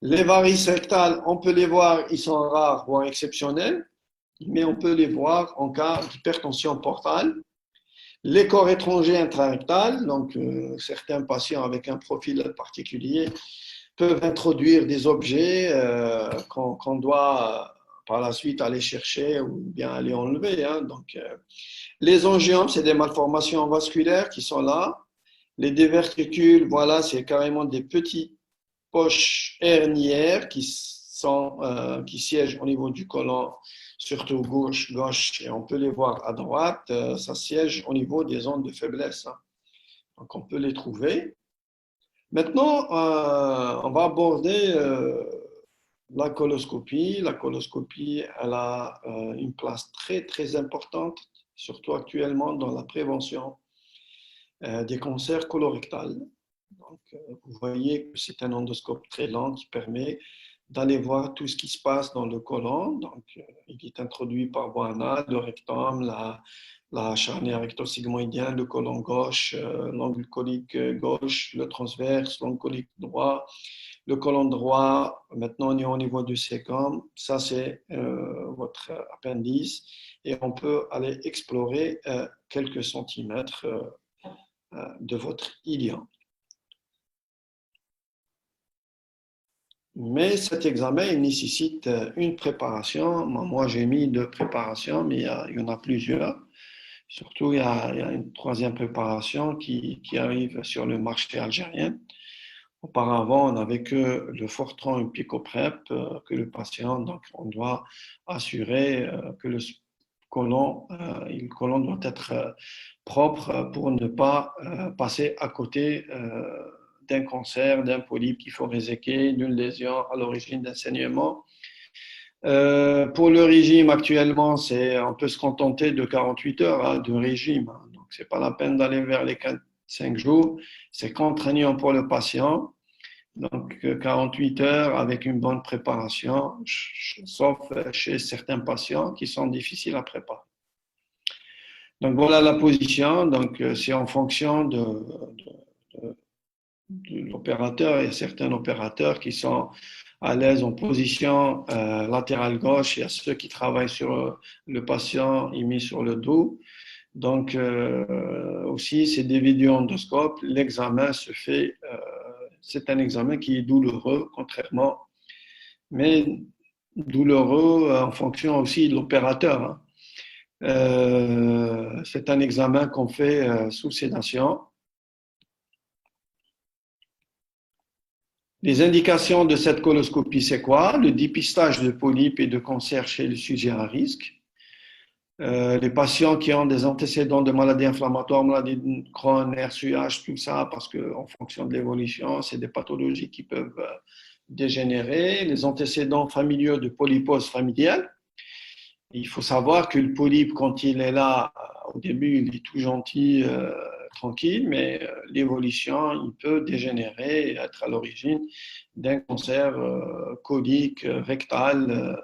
Les varices rectales, on peut les voir, ils sont rares, voire exceptionnels, mais on peut les voir en cas d'hypertension portale. Les corps étrangers intrarectales, donc certains patients avec un profil particulier peuvent introduire des objets qu'on doit par la suite aller chercher ou bien aller enlever. Donc, les angiomes, c'est des malformations vasculaires qui sont là. Les diverticules, voilà, c'est carrément des petites poches hernières qui siègent au niveau du côlon, surtout gauche, et on peut les voir à droite, ça siège au niveau des zones de faiblesse. Donc, on peut les trouver. Maintenant, on va aborder la coloscopie. La coloscopie, elle a une place très, très importante, surtout actuellement dans la prévention des cancers colorectals. Donc, vous voyez que c'est un endoscope très lent qui permet d'aller voir tout ce qui se passe dans le côlon. Donc, il est introduit par voie anale, le rectum, la charnière recto-sigmoïdienne, le côlon gauche, l'angle colique gauche, le transverse, l'angle colique droit, le côlon droit. Maintenant, on est au niveau du cécum. Ça, c'est votre appendice. Et on peut aller explorer quelques centimètres de votre ilion. Mais cet examen, il nécessite une préparation. Moi, j'ai mis 2 préparations, mais il y en a plusieurs. Surtout, il y a une 3e préparation qui arrive sur le marché algérien. Auparavant, on n'avait que le Fortran et Picoprep, que le patient, donc on doit assurer que le côlon doit être propre pour ne pas passer à côté d'un cancer, d'un polype qu'il faut réséquer, d'une lésion à l'origine d'un saignement. Pour le régime, actuellement, on peut se contenter de 48 heures de régime. Donc, ce n'est pas la peine d'aller vers les 5 jours. C'est contraignant pour le patient. Donc, 48 heures avec une bonne préparation, sauf chez certains patients qui sont difficiles à préparer. Donc, voilà la position. Donc, c'est en fonction de l'opérateur. Il y a certains opérateurs qui sont à l'aise en position latérale gauche. Il y a ceux qui travaillent sur le patient et mis sur le dos. Donc, aussi, c'est des vidéoendoscopes. L'examen se fait c'est un examen qui est douloureux, mais douloureux en fonction aussi de l'opérateur, hein. C'est un examen qu'on fait sous sédation. Les indications de cette coloscopie, c'est quoi? Le dépistage de polypes et de cancers chez le sujet à risque. Les patients qui ont des antécédents de maladies inflammatoires, maladies de Crohn, RCH, tout ça, parce qu'en fonction de l'évolution, c'est des pathologies qui peuvent dégénérer. Les antécédents familiaux de polypose familiale. Il faut savoir que le polype, quand il est là, au début, il est tout gentil, tranquille, mais l'évolution, il peut dégénérer et être à l'origine d'un cancer colique, rectal.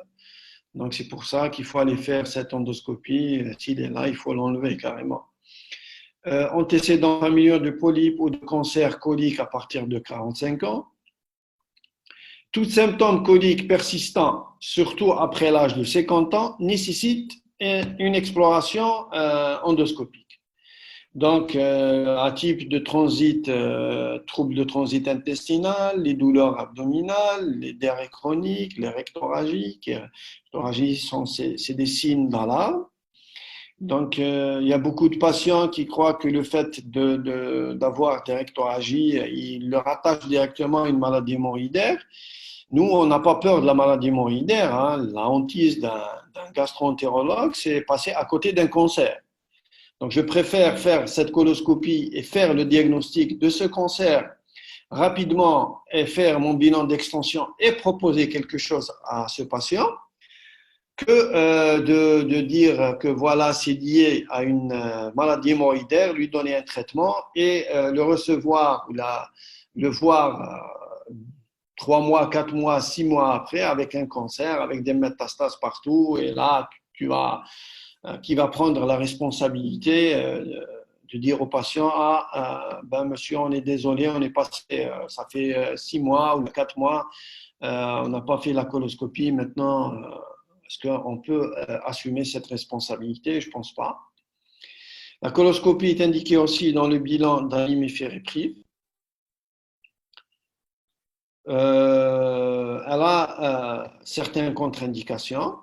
Donc, c'est pour ça qu'il faut aller faire cette endoscopie. S'il est là, il faut l'enlever carrément. Antécédents familiaux de polype ou de cancer colique à partir de 45 ans. Tout symptôme colique persistant, surtout après l'âge de 50 ans, nécessite une exploration endoscopique. Donc, un type de transit, troubles de transit intestinal, les douleurs abdominales, les diarrhées chroniques, les rectorragies. Les rectorragies, c'est des signes d'alarme. Donc, il y a beaucoup de patients qui croient que le fait d'avoir des rectorragies, ils le rattachent directement à une maladie hémorroïdaire. Nous, on n'a pas peur de la maladie hémorroïdaire, hein. La hantise d'un gastro-entérologue, c'est passer à côté d'un cancer. Donc, je préfère faire cette coloscopie et faire le diagnostic de ce cancer rapidement et faire mon bilan d'extension et proposer quelque chose à ce patient que de dire que voilà, c'est lié à une maladie hémorroïdaire, lui donner un traitement et le recevoir ou le voir 3 mois, 4 mois, 6 mois après avec un cancer, avec des métastases partout. Et là, qui va prendre la responsabilité de dire au patient, ben monsieur, on est désolé, on est passé, ça fait 6 mois ou 4 mois, on n'a pas fait la coloscopie, maintenant, est-ce qu'on peut assumer cette responsabilité? Je ne pense pas. La coloscopie est indiquée aussi dans le bilan d'anémie ferriprive. Elle a certaines contre-indications.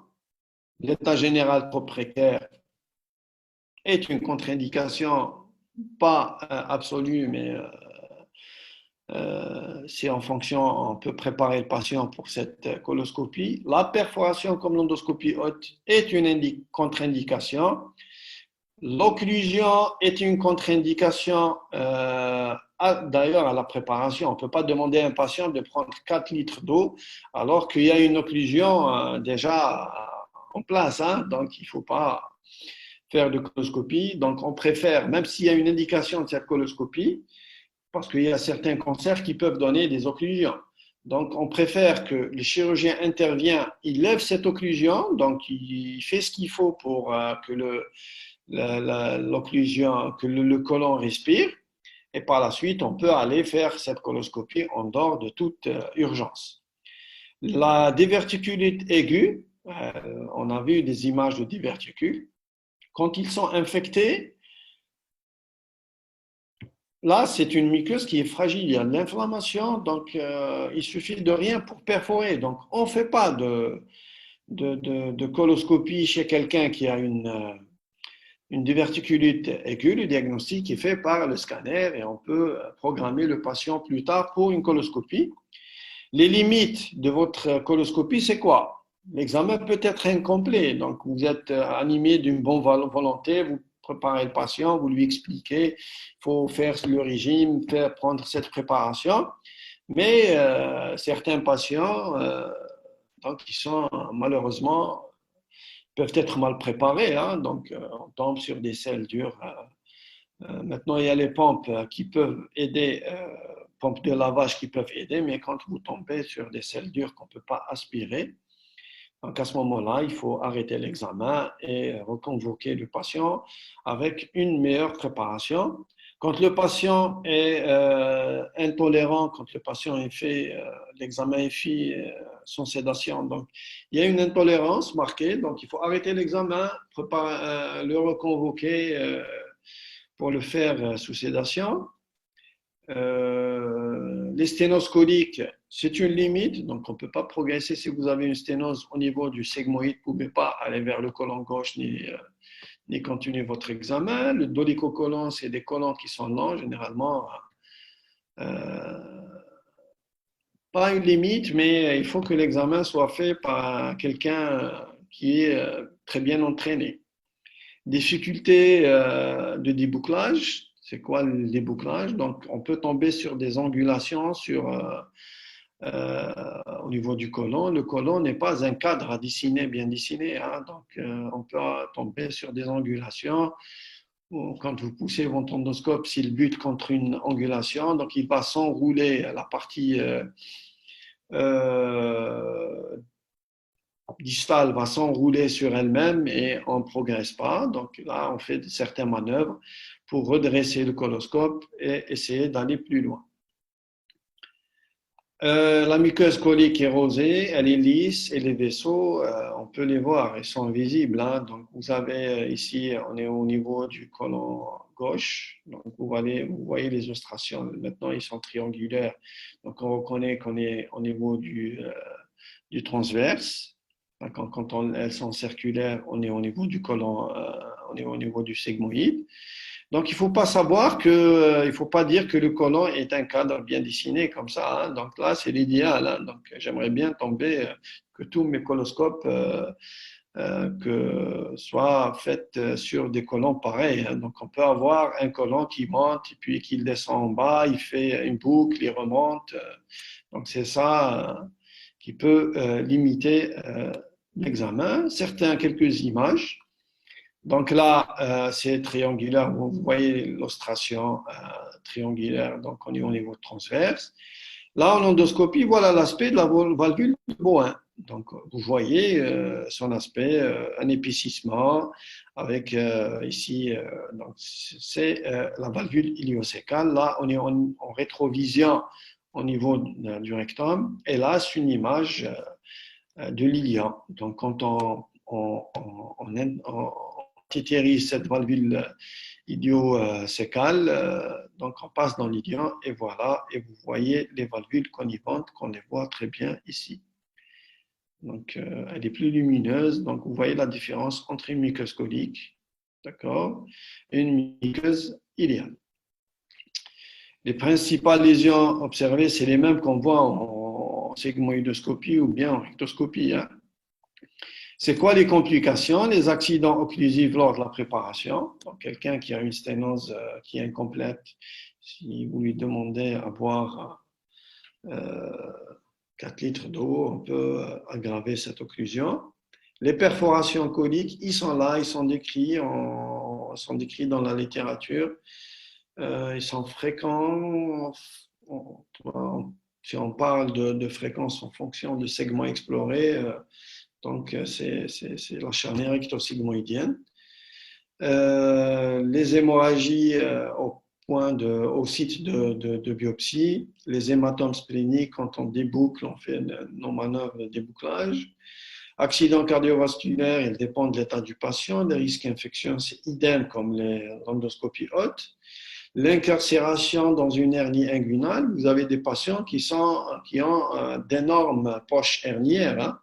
L'état général trop précaire est une contre-indication, pas absolue, mais c'est en fonction, on peut préparer le patient pour cette coloscopie. La perforation comme l'endoscopie haute est une contre-indication. L'occlusion est une contre-indication, d'ailleurs à la préparation. On ne peut pas demander à un patient de prendre 4 litres d'eau alors qu'il y a une occlusion déjà en place, hein. Donc il ne faut pas faire de coloscopie. Donc on préfère, même s'il y a une indication de cette coloscopie, parce qu'il y a certains cancers qui peuvent donner des occlusions. Donc, on préfère que le chirurgien intervient, il lève cette occlusion, donc il fait ce qu'il faut pour que l'occlusion, que le côlon respire, et par la suite, on peut aller faire cette coloscopie en dehors de toute urgence. La diverticulite aiguë, on a vu des images de diverticules, quand ils sont infectés, là, c'est une muqueuse qui est fragile, il y a de l'inflammation, donc il suffit de rien pour perforer. Donc, on ne fait pas de coloscopie chez quelqu'un qui a une diverticulite aiguë. Le diagnostic est fait par le scanner et on peut programmer le patient plus tard pour une coloscopie. Les limites de votre coloscopie, c'est quoi? L'examen peut être incomplet, donc vous êtes animé d'une bonne volonté, vous préparez le patient, vous lui expliquez, il faut faire le régime, prendre cette préparation, mais certains patients, donc, qui sont malheureusement, peuvent être mal préparés, hein, donc on tombe sur des selles dures. Maintenant, il y a les pompes qui peuvent aider, pompes de lavage qui peuvent aider, mais quand vous tombez sur des selles dures qu'on ne peut pas aspirer, donc à ce moment-là, il faut arrêter l'examen et reconvoquer le patient avec une meilleure préparation. Quand le patient est intolérant, quand le patient est fait, l'examen est fait sans sédation, donc il y a une intolérance marquée, donc il faut arrêter l'examen, le reconvoquer pour le faire sous sédation. Les sténoses coliques, c'est une limite, donc on ne peut pas progresser. Si vous avez une sténose au niveau du sigmoïde, vous ne pouvez pas aller vers le côlon gauche ni continuer votre examen. Le dolichocolon, c'est des colons qui sont longs, généralement. Pas une limite, mais il faut que l'examen soit fait par quelqu'un qui est très bien entraîné. Difficulté de débouclage, c'est quoi le débouclage? Donc, on peut tomber sur des angulations au niveau du côlon. Le côlon n'est pas un cadre à dessiner, bien dessiné, hein. Donc, on peut tomber sur des angulations. Quand vous poussez votre endoscope, s'il bute contre une angulation, donc il va s'enrouler la partie distale va s'enrouler sur elle-même et on ne progresse pas. Donc là, on fait certaines manœuvres pour redresser le coloscope et essayer d'aller plus loin. La muqueuse colique est rosée, elle est lisse et les vaisseaux, on peut les voir, ils sont visibles, hein. Donc vous avez ici, on est au niveau du côlon gauche. Donc vous voyez les ostracions. Maintenant, ils sont triangulaires. Donc on reconnaît qu'on est au niveau du transverse. Quand elles sont circulaires, on est au niveau du côlon, on est au niveau du sigmoïde. Donc, il ne faut pas savoir que, il faut pas dire que le côlon est un cadre bien dessiné comme ça, hein. Donc là, c'est l'idéal, hein. Donc, j'aimerais bien tomber, que tous mes coloscopes que soient faits sur des côlons pareils, hein. Donc, on peut avoir un côlon qui monte et puis qui descend en bas, il fait une boucle, il remonte. Donc, c'est ça qui peut limiter l'examen. Quelques images. Donc là, c'est triangulaire. Vous voyez l'ostration triangulaire, donc on est au niveau transverse. Là, en endoscopie, voilà l'aspect de la valvule de Bowen. Donc, vous voyez son aspect, un épaississement avec ici, donc c'est la valvule iliocécale. Là, on est en rétrovision au niveau du rectum. Et là, c'est une image de l'ilium. Donc, quand on tétérise cette valvule idiocécale, donc on passe dans l'ilium et voilà, et vous voyez les valvules connivantes qu'on les voit très bien ici. Donc, elle est plus lumineuse, donc vous voyez la différence entre une muqueuse colique, d'accord, et une muqueuse iliale. Les principales lésions observées, c'est les mêmes qu'on voit en sigmoïdoscopie ou bien en rectoscopie, hein. C'est quoi les complications? Les accidents occlusifs lors de la préparation. Donc, quelqu'un qui a une sténose qui est incomplète, si vous lui demandez à boire 4 litres d'eau, on peut aggraver cette occlusion. Les perforations coliques, ils sont là, ils sont décrits dans la littérature. Ils sont fréquents. Si on parle de fréquence en fonction de segments explorés, donc c'est la charnière recto-sigmoïdienne. Les hémorragies au site de biopsie, les hématomes spléniques, quand on déboucle, on fait nos manœuvres de débouclage. Accident cardiovasculaire, il dépend de l'état du patient. Les risques d'infection, c'est idem comme les endoscopies hautes. L'incarcération dans une hernie inguinale, vous avez des patients qui ont d'énormes poches hernières, hein.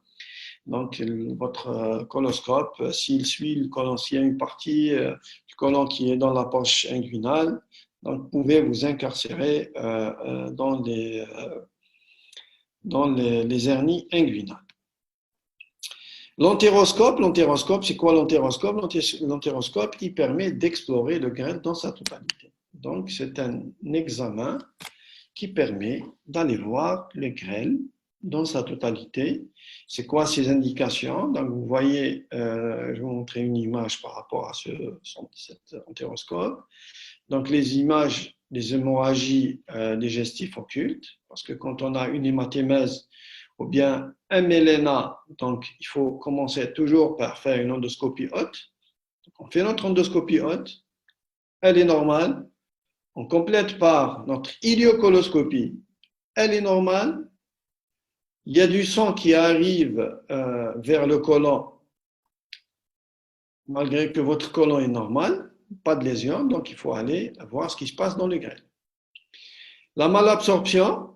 Donc, votre coloscope, s'il suit le côlon, s'il y a une partie du côlon qui est dans la poche inguinale, donc vous pouvez vous incarcérer dans les hernies inguinales. L'entéroscope, c'est quoi l'entéroscope? L'entéroscope, il permet d'explorer le grêle dans sa totalité. Donc, c'est un examen qui permet d'aller voir le grêle dans sa totalité. C'est quoi ces indications? Donc, vous voyez, je vais vous montrer une image par rapport à cet entéroscope. Donc, les images des hémorragies digestives occultes, parce que quand on a une hématémèse ou bien un méléna, donc il faut commencer toujours par faire une endoscopie haute. Donc, on fait notre endoscopie haute, elle est normale. On complète par notre iliocoloscopie, elle est normale. Il y a du sang qui arrive vers le côlon, malgré que votre côlon est normal, pas de lésion, donc il faut aller voir ce qui se passe dans le grêle. La malabsorption,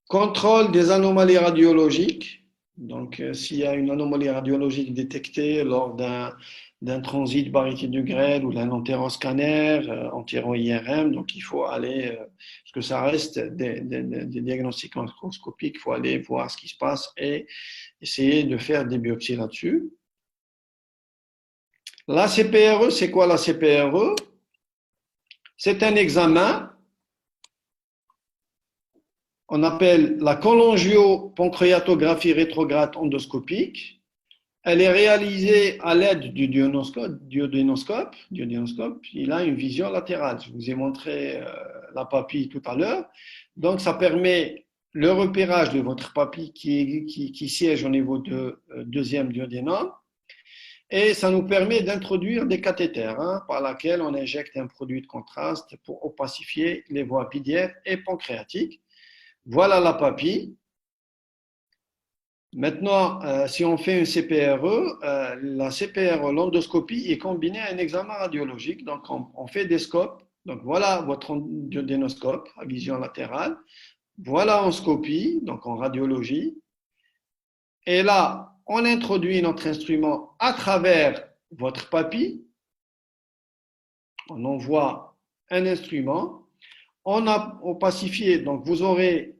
contrôle des anomalies radiologiques. Donc, s'il y a une anomalie radiologique détectée lors d'un transit barytique de grêle ou d'un entéroscanner, entéro-IRM, donc il faut aller, parce que ça reste des diagnostics macroscopiques, il faut aller voir ce qui se passe et essayer de faire des biopsies là-dessus. La CPRE, c'est quoi la CPRE? C'est un examen, on appelle la cholangiopancréatographie rétrograde endoscopique. Elle est réalisée à l'aide du duodénoscope. Il a une vision latérale. Je vous ai montré la papille tout à l'heure. Donc, ça permet le repérage de votre papille qui siège au niveau du deuxième duodénum. Et ça nous permet d'introduire des cathéters par lesquels on injecte un produit de contraste pour opacifier les voies biliaires et pancréatiques. Voilà la papille. Maintenant, si on fait une CPRE, la CPRE, l'endoscopie, est combinée à un examen radiologique. Donc, on fait des scopes. Donc, voilà votre duodénoscope à vision latérale. Voilà en scopie, donc en radiologie. Et là, on introduit notre instrument à travers votre papille. On envoie un instrument. On a opacifié, donc vous aurez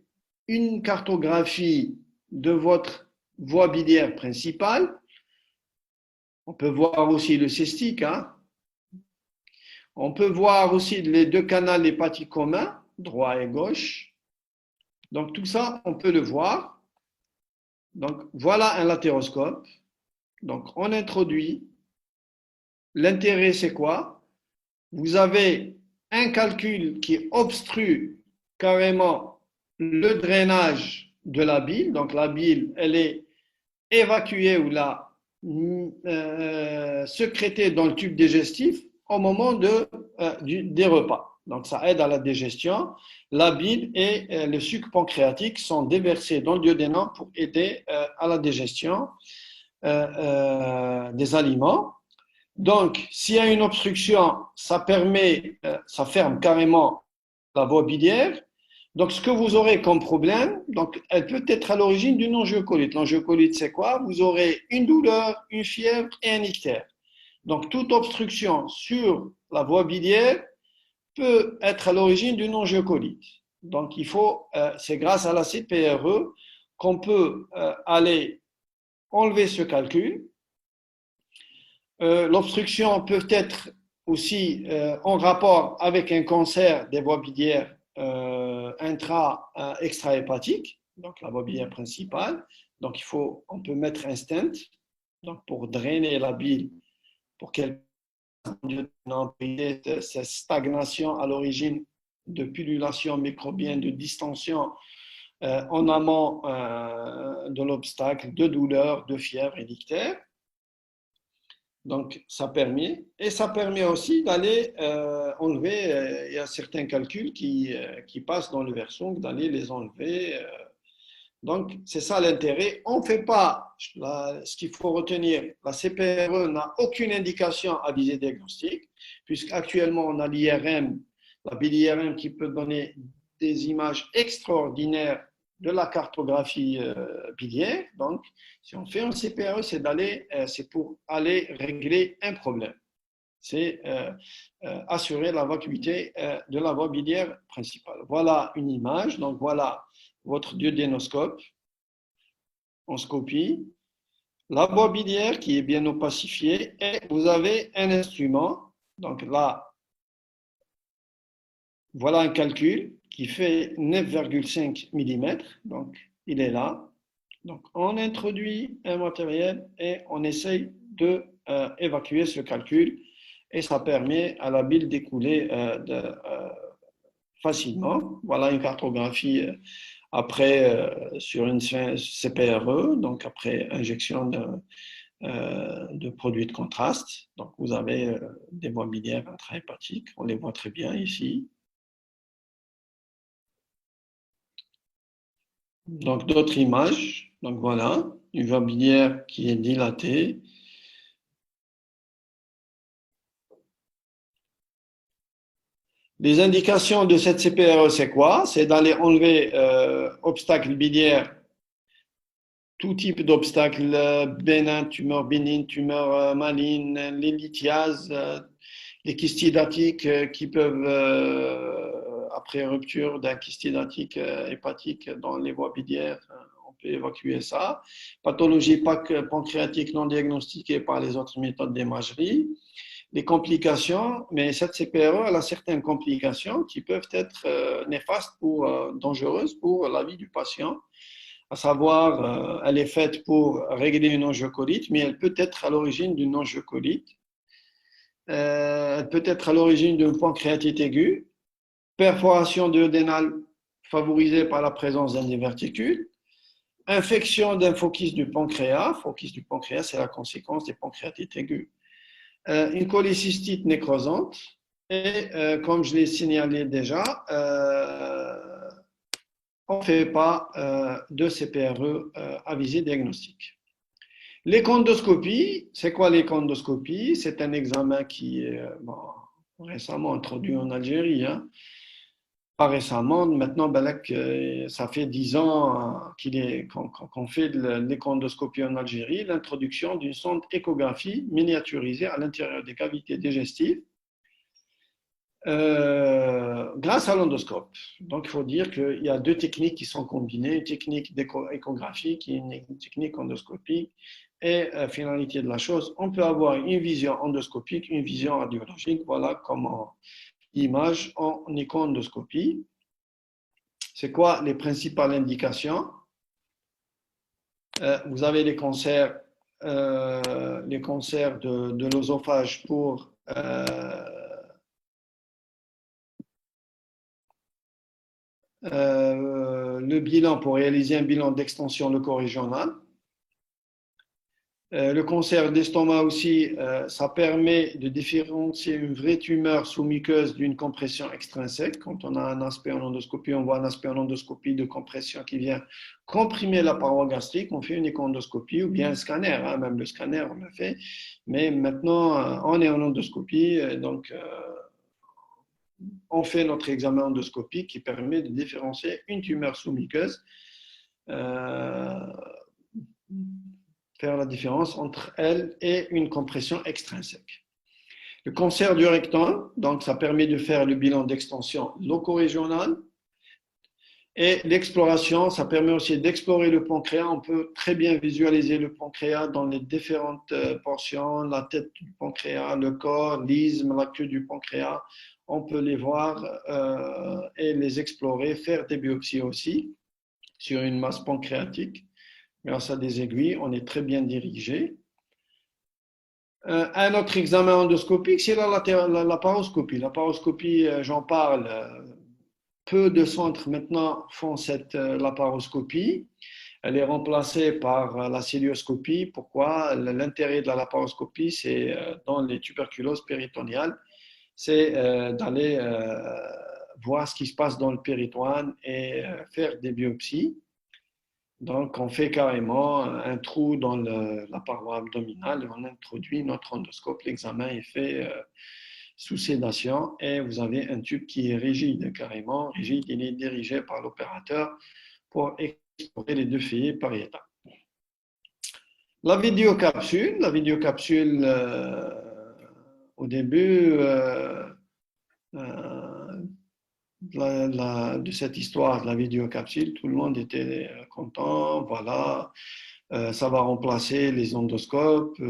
une cartographie de votre voie biliaire principale. On peut voir aussi le cystique. On peut voir aussi les deux canaux hépatiques communs, droit et gauche. Donc tout ça, on peut le voir. Donc voilà un latéroscope. Donc on introduit. L'intérêt, c'est quoi? Vous avez un calcul qui obstrue carrément le drainage de la bile. Donc la bile, elle est évacuée ou la sécrétée dans le tube digestif au moment des repas. Donc ça aide à la digestion. La bile et le suc pancréatique sont déversés dans le duodénum pour aider à la digestion des aliments. Donc, s'il y a une obstruction, ça ferme carrément la voie biliaire. Donc, ce que vous aurez comme problème, donc, elle peut être à l'origine d'une angiocolite. L'angiocolite, c'est quoi? Vous aurez une douleur, une fièvre et un ictère. Donc, toute obstruction sur la voie biliaire peut être à l'origine d'une angiocolite. Donc, c'est grâce à la CPRE qu'on peut aller enlever ce calcul. L'obstruction peut être aussi en rapport avec un cancer des voies biliaires extra-hépatiques, donc la voie biliaire principale. Donc on peut mettre un stent donc pour drainer la bile, pour qu'elle ait cette stagnation à l'origine de pullulation microbienne, de distension en amont de l'obstacle, de douleur, de fièvre et d'ictère. Donc, ça permet aussi d'aller enlever, il y a certains calculs qui passent dans le versung, d'aller les enlever. Donc, c'est ça l'intérêt. On ne fait pas, ce qu'il faut retenir, la CPRE n'a aucune indication à visée diagnostique, puisqu'actuellement, on a l'IRM, la BILIRM qui peut donner des images extraordinaires de la cartographie biliaire. Donc, si on fait un CPRE, c'est pour aller régler un problème. C'est assurer la vacuité de la voie biliaire principale. Voilà une image. Donc, voilà votre duodénoscope en scopie. La voie biliaire qui est bien opacifiée et vous avez un instrument. Donc là, voilà un calcul qui fait 9,5 mm. Donc, il est là. Donc, on introduit un matériel et on essaye d'évacuer ce calcul et ça permet à la bile d'écouler facilement. Voilà une cartographie après sur une CPRE, donc après injection de produits de contraste. Donc, vous avez des voies biliaires intrahépatiques, on les voit très bien ici. Donc, d'autres images. Donc, voilà, une voie biliaire qui est dilatée. Les indications de cette CPRE, c'est quoi? C'est d'aller enlever obstacles biliaires, tout type d'obstacles, bénins, tumeurs bénignes, tumeurs malignes, les lithiases, les kystes hydatiques qui peuvent, après rupture d'un kyste hydatique hépatique dans les voies biliaires, on peut évacuer ça. Pathologie pancréatique non diagnostiquée par les autres méthodes d'imagerie. Les complications, mais cette CPRE, elle a certaines complications qui peuvent être néfastes dangereuses pour la vie du patient. À savoir, elle est faite pour régler une angiocolite, mais elle peut être à l'origine d'une angiocolite. Elle peut être à l'origine d'une pancréatite aiguë, perforation duodénale favorisée par la présence d'un diverticule, infection d'un focus du pancréas. Focus du pancréas, c'est la conséquence des pancréatites aiguës. Une cholécystite nécrosante et, comme je l'ai signalé déjà, on ne fait pas de CPRE à visée diagnostique. L'échondoscopie, c'est quoi l'échondoscopie? C'est un examen qui est récemment introduit en Algérie. Hein. Pas récemment, maintenant, ça fait 10 ans qu'on fait de l'échondoscopie en Algérie, l'introduction d'une sonde échographie miniaturisée à l'intérieur des cavités digestives grâce à l'endoscope. Donc, il faut dire qu'il y a deux techniques qui sont combinées, une technique d'échographie qui est une technique endoscopique. Et finalité de la chose, on peut avoir une vision endoscopique, une vision radiologique, voilà comme image en échondoscopie. C'est quoi les principales indications? Vous avez les cancers de l'œsophage pour le bilan, pour réaliser un bilan d'extension leucorégionale. Le cancer d'estomac aussi, ça permet de différencier une vraie tumeur sous-muqueuse d'une compression extrinsèque. Quand on a un aspect en endoscopie, on voit un aspect en endoscopie de compression qui vient comprimer la paroi gastrique. On fait une échondoscopie ou bien un scanner, hein, même le scanner on l'a fait. Mais maintenant, on est en endoscopie, donc on fait notre examen endoscopique qui permet de différencier une tumeur sous-muqueuse. Faire la différence entre elle et une compression extrinsèque. Le cancer du rectum, donc ça permet de faire le bilan d'extension locorégionale. Et l'exploration, ça permet aussi d'explorer le pancréas. On peut très bien visualiser le pancréas dans les différentes portions, la tête du pancréas, le corps, l'isthme, la queue du pancréas. On peut les voir et les explorer, faire des biopsies aussi sur une masse pancréatique. Grâce à des aiguilles, on est très bien dirigé. Un autre examen endoscopique, c'est la paroscopie. La paroscopie, j'en parle, peu de centres maintenant font cette laparoscopie. Elle est remplacée par la célioscopie. Pourquoi? L'intérêt de la laparoscopie, c'est dans les tuberculoses péritonéales, c'est d'aller voir ce qui se passe dans le péritoine et faire des biopsies. Donc, on fait carrément un trou dans la paroi abdominale et on introduit notre endoscope. L'examen est fait sous sédation et vous avez un tube qui est rigide, carrément rigide. Il est dirigé par l'opérateur pour explorer les deux feuillets pariétales. La vidéocapsule, au début de cette histoire de la vidéocapsule, tout le monde était content, voilà, ça va remplacer les endoscopes,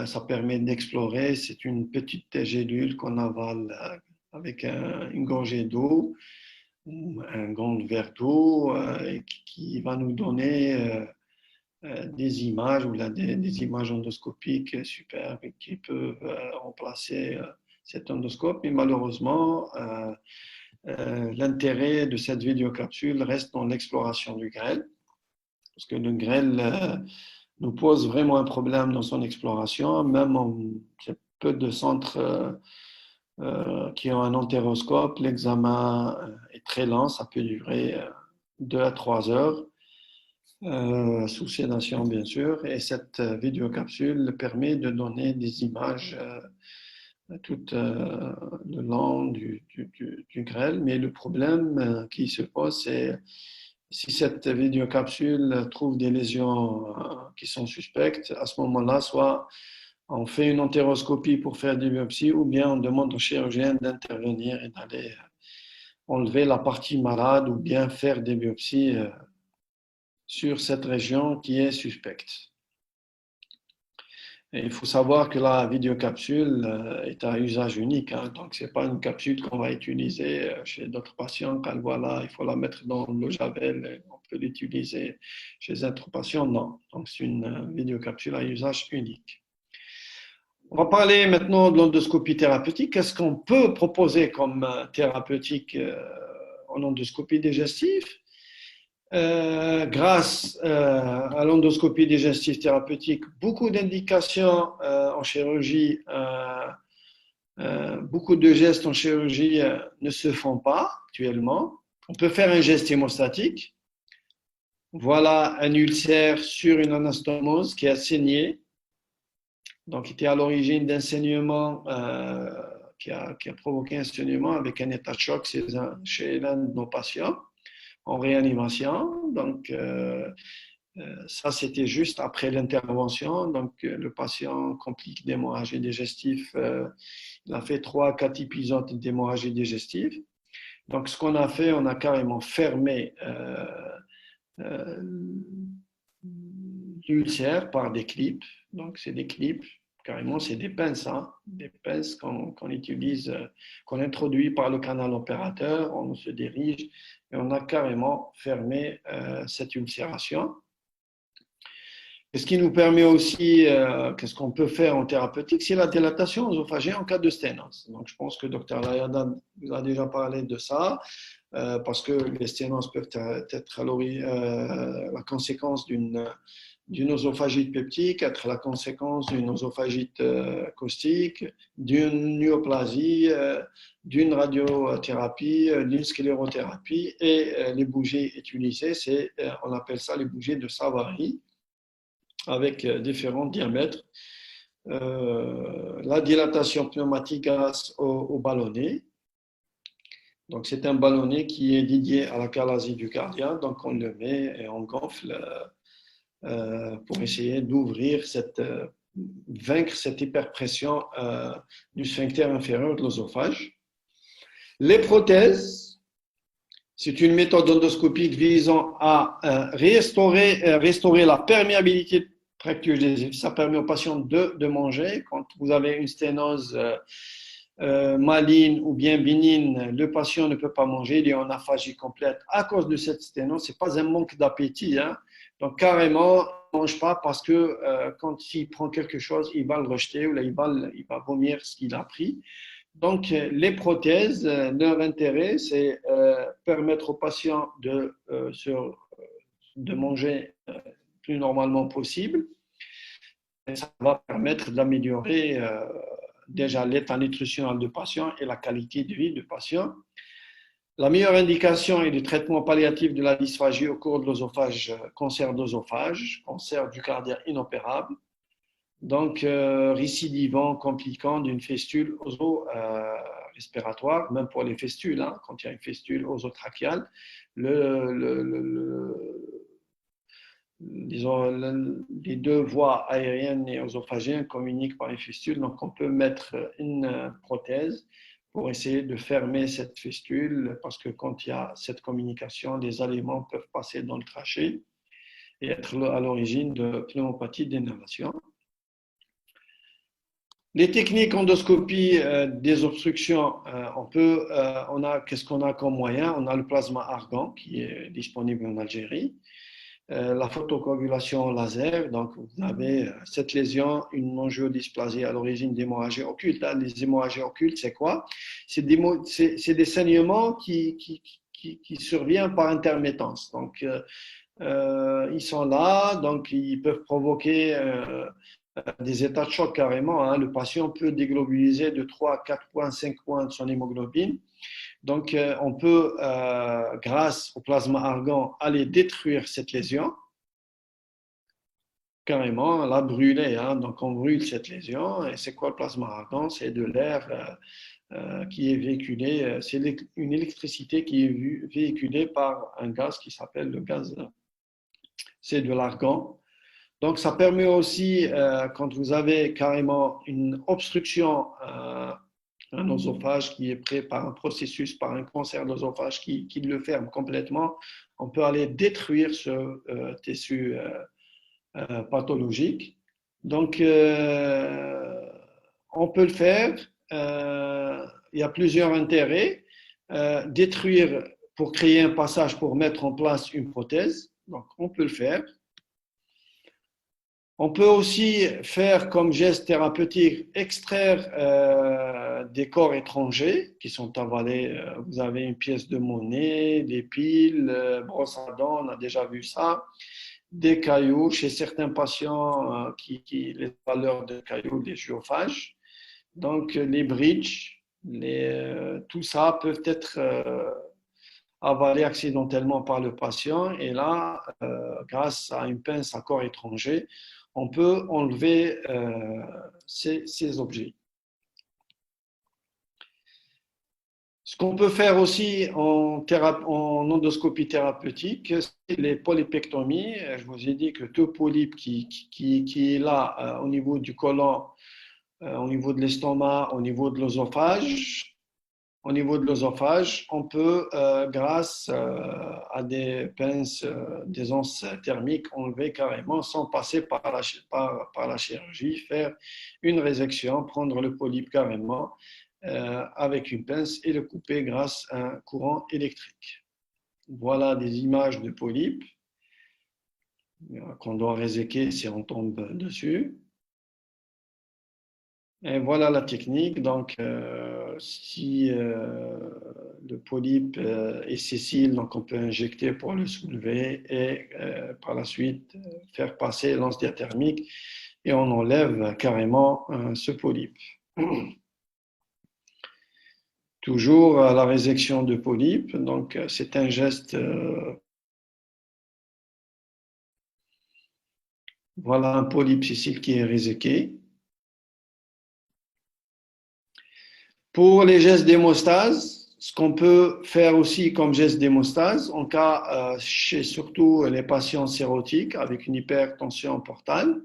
ça permet d'explorer, c'est une petite gélule qu'on avale avec une gorgée d'eau, ou un grand verre d'eau, qui va nous donner des images ou des images endoscopiques super qui peuvent remplacer cet endoscope, mais malheureusement, l'intérêt de cette vidéocapsule reste dans l'exploration du grêle, parce que le grêle nous pose vraiment un problème dans son exploration, même il y a peu de centres qui ont un entéroscope, l'examen est très lent, ça peut durer 2 à 3 heures, sous sédation bien sûr, et cette vidéocapsule permet de donner des images tout le long du grêle. Mais le problème qui se pose, c'est si cette vidéocapsule trouve des lésions qui sont suspectes, à ce moment-là, soit on fait une entéroscopie pour faire des biopsies ou bien on demande au chirurgien d'intervenir et d'aller enlever la partie malade ou bien faire des biopsies sur cette région qui est suspecte. Et il faut savoir que la vidéocapsule est à usage unique, hein, donc ce n'est pas une capsule qu'on va utiliser chez d'autres patients. Quand voilà, il faut la mettre dans l'eau javel, et on peut l'utiliser chez d'autres patients, non. Donc c'est une vidéocapsule à usage unique. On va parler maintenant de l'endoscopie thérapeutique. Qu'est-ce qu'on peut proposer comme thérapeutique en endoscopie digestive? Grâce à l'endoscopie digestive thérapeutique, beaucoup d'indications en chirurgie, beaucoup de gestes en chirurgie ne se font pas actuellement. On peut faire un geste hémostatique. Voilà un ulcère sur une anastomose qui a saigné, donc qui était à l'origine d'un saignement qui a provoqué un saignement avec un état de choc chez l'un de nos patients en réanimation. Donc, ça, c'était juste après l'intervention. Donc, le patient complique d'hémorragie digestive. Il a fait 3 à 4 épisodes d'hémorragie digestive. Donc, ce qu'on a fait, on a carrément fermé l'ulcère par des clips. Donc, c'est des clips. Carrément, c'est des pinces, hein, des pinces qu'on utilise, qu'on introduit par le canal opérateur, on se dirige et on a carrément fermé cette ulcération. Et ce qui nous permet aussi, qu'est-ce qu'on peut faire en thérapeutique, c'est la dilatation œsophagienne en cas de sténose. Donc, je pense que Dr Layada vous a déjà parlé de ça, parce que les sténoses peuvent être la conséquence d'une œsophagite peptique, être la conséquence d'une œsophagite caustique, d'une myoplasie, d'une radiothérapie, d'une sclérothérapie. Et les bougies utilisées, on appelle ça les bougies de Savary, avec différents diamètres. La dilatation pneumatique grâce au ballonnet. Donc, c'est un ballonnet qui est dédié à la chalasie du cardiaque. Donc, on le met et on gonfle pour essayer d'ouvrir vaincre cette hyperpression du sphincter inférieur de l'œsophage. Les prothèses, c'est une méthode endoscopique visant à restaurer la perméabilité tractus-digestif. Ça permet aux patients de manger. Quand vous avez une sténose maligne ou bien bénigne, le patient ne peut pas manger, il est en aphasie complète à cause de cette sténose. Ce n'est pas un manque d'appétit, hein. Donc, carrément, il ne mange pas parce que quand il prend quelque chose, il va le rejeter ou là, il va vomir ce qu'il a pris. Donc, les prothèses, leur intérêt, c'est permettre aux patients de manger plus normalement possible. Et ça va permettre d'améliorer déjà l'état nutritionnel du patient et la qualité de vie du patient. La meilleure indication est le traitement palliatif de la dysphagie au cours de l'œsophage, cancer d'œsophage, cancer du cardiaque inopérable, donc récidivant, compliquant d'une fistule respiratoire, même pour les fistules, hein, quand il y a une fistule oesotrachiale, les deux voies aériennes et œsophagiennes communiquent par les fistules, donc on peut mettre une prothèse pour essayer de fermer cette fistule, parce que quand il y a cette communication, les aliments peuvent passer dans le trachée et être à l'origine de pneumopathie d'inhalation. Les techniques endoscopie des obstructions, qu'est-ce qu'on a comme moyen? On a le plasma argan qui est disponible en Algérie. La photocoagulation laser, donc vous avez cette lésion, une angiodysplasie à l'origine d'hémorragie occulte. Les hémorragies occultes, c'est quoi? C'est des saignements qui surviennent par intermittence. Donc, ils sont là, donc ils peuvent provoquer des états de choc carrément, hein. Le patient peut déglobuliser de 3 à 4 points, 5 points de son hémoglobine. Donc, on peut, grâce au plasma argan, aller détruire cette lésion. carrément la brûler, hein. Donc, on brûle cette lésion. Et c'est quoi le plasma argan? C'est de l'air qui est véhiculé, c'est une électricité qui est véhiculée par un gaz qui s'appelle le gaz, c'est de l'argan. Donc, ça permet aussi, quand vous avez carrément une obstruction, un oesophage qui est pris par un processus, par un cancer d'oesophage qui le ferme complètement, on peut aller détruire ce tissu pathologique. Donc, on peut le faire. Il y a plusieurs intérêts. Détruire pour créer un passage pour mettre en place une prothèse. Donc, on peut le faire. On peut aussi faire comme geste thérapeutique, extraire des corps étrangers qui sont avalés. Vous avez une pièce de monnaie, des piles, brosse à dents, on a déjà vu ça, des cailloux chez certains patients les valeurs de cailloux, des géophages. Donc les bridges, tout ça peut être avalé accidentellement par le patient et là, grâce à une pince à corps étranger, on peut enlever ces objets. Ce qu'on peut faire aussi en endoscopie thérapeutique, c'est les polypectomies. Je vous ai dit que tout polype qui est là au niveau du côlon, au niveau de l'estomac, au niveau de l'œsophage, on peut, grâce à des pinces, des anses thermiques, enlever carrément sans passer par la chirurgie, faire une résection, prendre le polype carrément avec une pince et le couper grâce à un courant électrique. Voilà des images de polypes qu'on doit réséquer si on tombe dessus. Et voilà la technique. Donc, si le polype est sessile, donc on peut injecter pour le soulever et par la suite faire passer l'anse diathermique et on enlève carrément ce polype. Toujours la résection de polype. Donc, c'est un geste. Voilà un polype sessile qui est réséqué. Pour les gestes d'hémostase, ce qu'on peut faire aussi comme geste d'hémostase, en cas chez surtout les patients sérotiques avec une hypertension portale,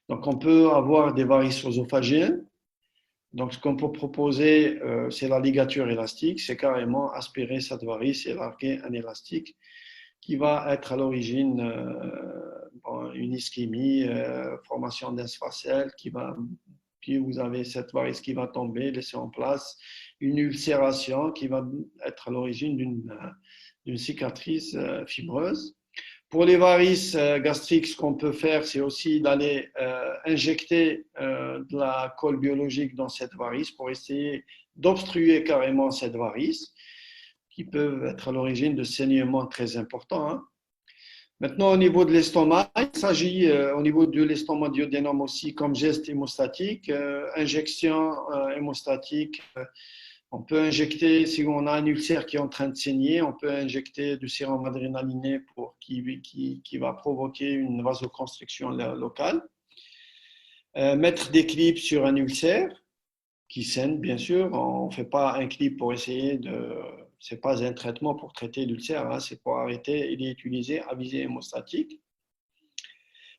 donc on peut avoir des varices œsophagiennes. Donc ce qu'on peut proposer, c'est la ligature élastique, c'est carrément aspirer cette varice et larguer un élastique qui va être à l'origine une ischémie, formation d'insphacelle puis vous avez cette varice qui va tomber, laisser en place une ulcération qui va être à l'origine d'une cicatrice fibreuse. Pour les varices gastriques, ce qu'on peut faire, c'est aussi d'aller injecter de la colle biologique dans cette varice pour essayer d'obstruer carrément cette varice, qui peuvent être à l'origine de saignements très importants, hein. Maintenant, au niveau de l'estomac, il s'agit au niveau de l'estomac duodénum aussi comme geste hémostatique, injection hémostatique. On peut injecter, si on a un ulcère qui est en train de saigner, on peut injecter du sérum adrénaliné qui va provoquer une vasoconstriction locale. Mettre des clips sur un ulcère qui saigne, bien sûr. On ne fait pas un clip pour essayer de... Ce n'est pas un traitement pour traiter l'ulcère, hein, c'est pour arrêter. Il est utilisé à visée hémostatique.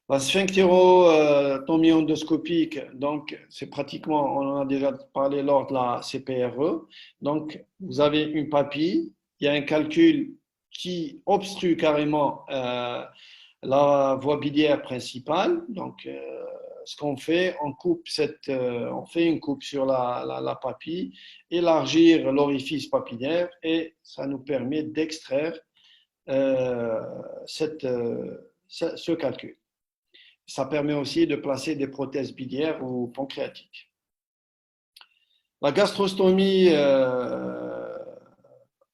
La sphinctérotomie endoscopique, donc c'est pratiquement, on en a déjà parlé lors de la CPRE. Donc vous avez une papille, il y a un calcul qui obstrue carrément la voie biliaire principale. Donc ce qu'on fait, on fait une coupe sur la papille, élargir l'orifice papillaire et ça nous permet d'extraire ce calcul. Ça permet aussi de placer des prothèses biliaires ou pancréatiques. La gastrostomie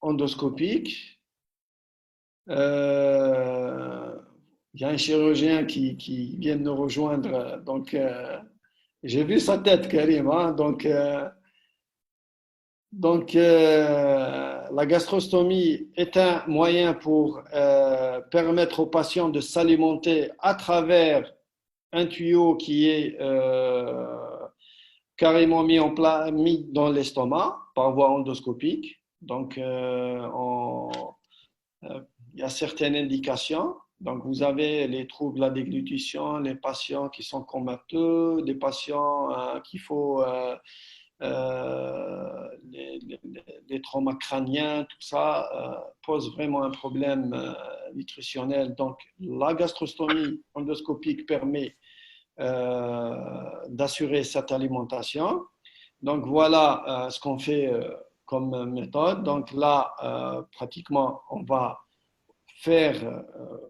endoscopique, il y a un chirurgien qui vient de nous rejoindre, donc j'ai vu sa tête, Karim, hein, donc la gastrostomie est un moyen pour permettre aux patients de s'alimenter à travers un tuyau qui est carrément mis dans l'estomac par voie endoscopique. Donc, il y a certaines indications. Donc, vous avez les troubles de la déglutition, les patients qui sont comateux, des patients qu'il faut les traumas crâniens, tout ça pose vraiment un problème nutritionnel. Donc, la gastrostomie endoscopique permet d'assurer cette alimentation. Donc, voilà ce qu'on fait comme méthode. Donc, là, pratiquement, on va faire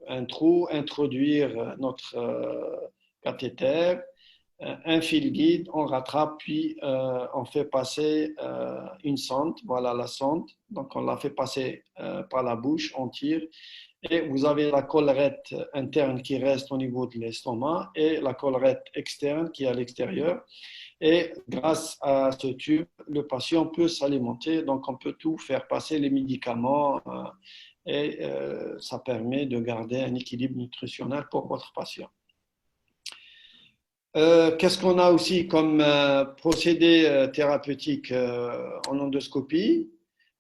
un trou, introduire notre cathéter, un fil guide, on rattrape, puis on fait passer une sonde, voilà la sonde, donc on la fait passer par la bouche, on tire, et vous avez la collerette interne qui reste au niveau de l'estomac et la collerette externe qui est à l'extérieur. Et grâce à ce tube, le patient peut s'alimenter, donc on peut tout faire passer, les médicaments, et ça permet de garder un équilibre nutritionnel pour votre patient. Qu'est-ce qu'on a aussi comme procédé thérapeutique en endoscopie?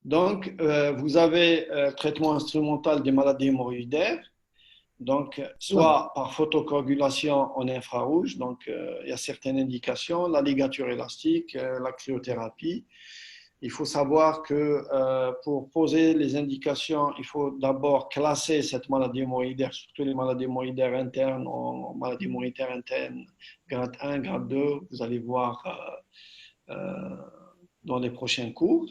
Donc, vous avez traitement instrumental des maladies hémorroïdaires, donc soit par photocoagulation en infrarouge, donc il y a certaines indications, la ligature élastique, la cryothérapie. Il faut savoir que pour poser les indications, il faut d'abord classer cette maladie hémorroïdaire, surtout les maladies hémorroïdaires internes, en maladies hémorroïdaires internes, grade 1, grade 2, vous allez voir dans les prochains cours.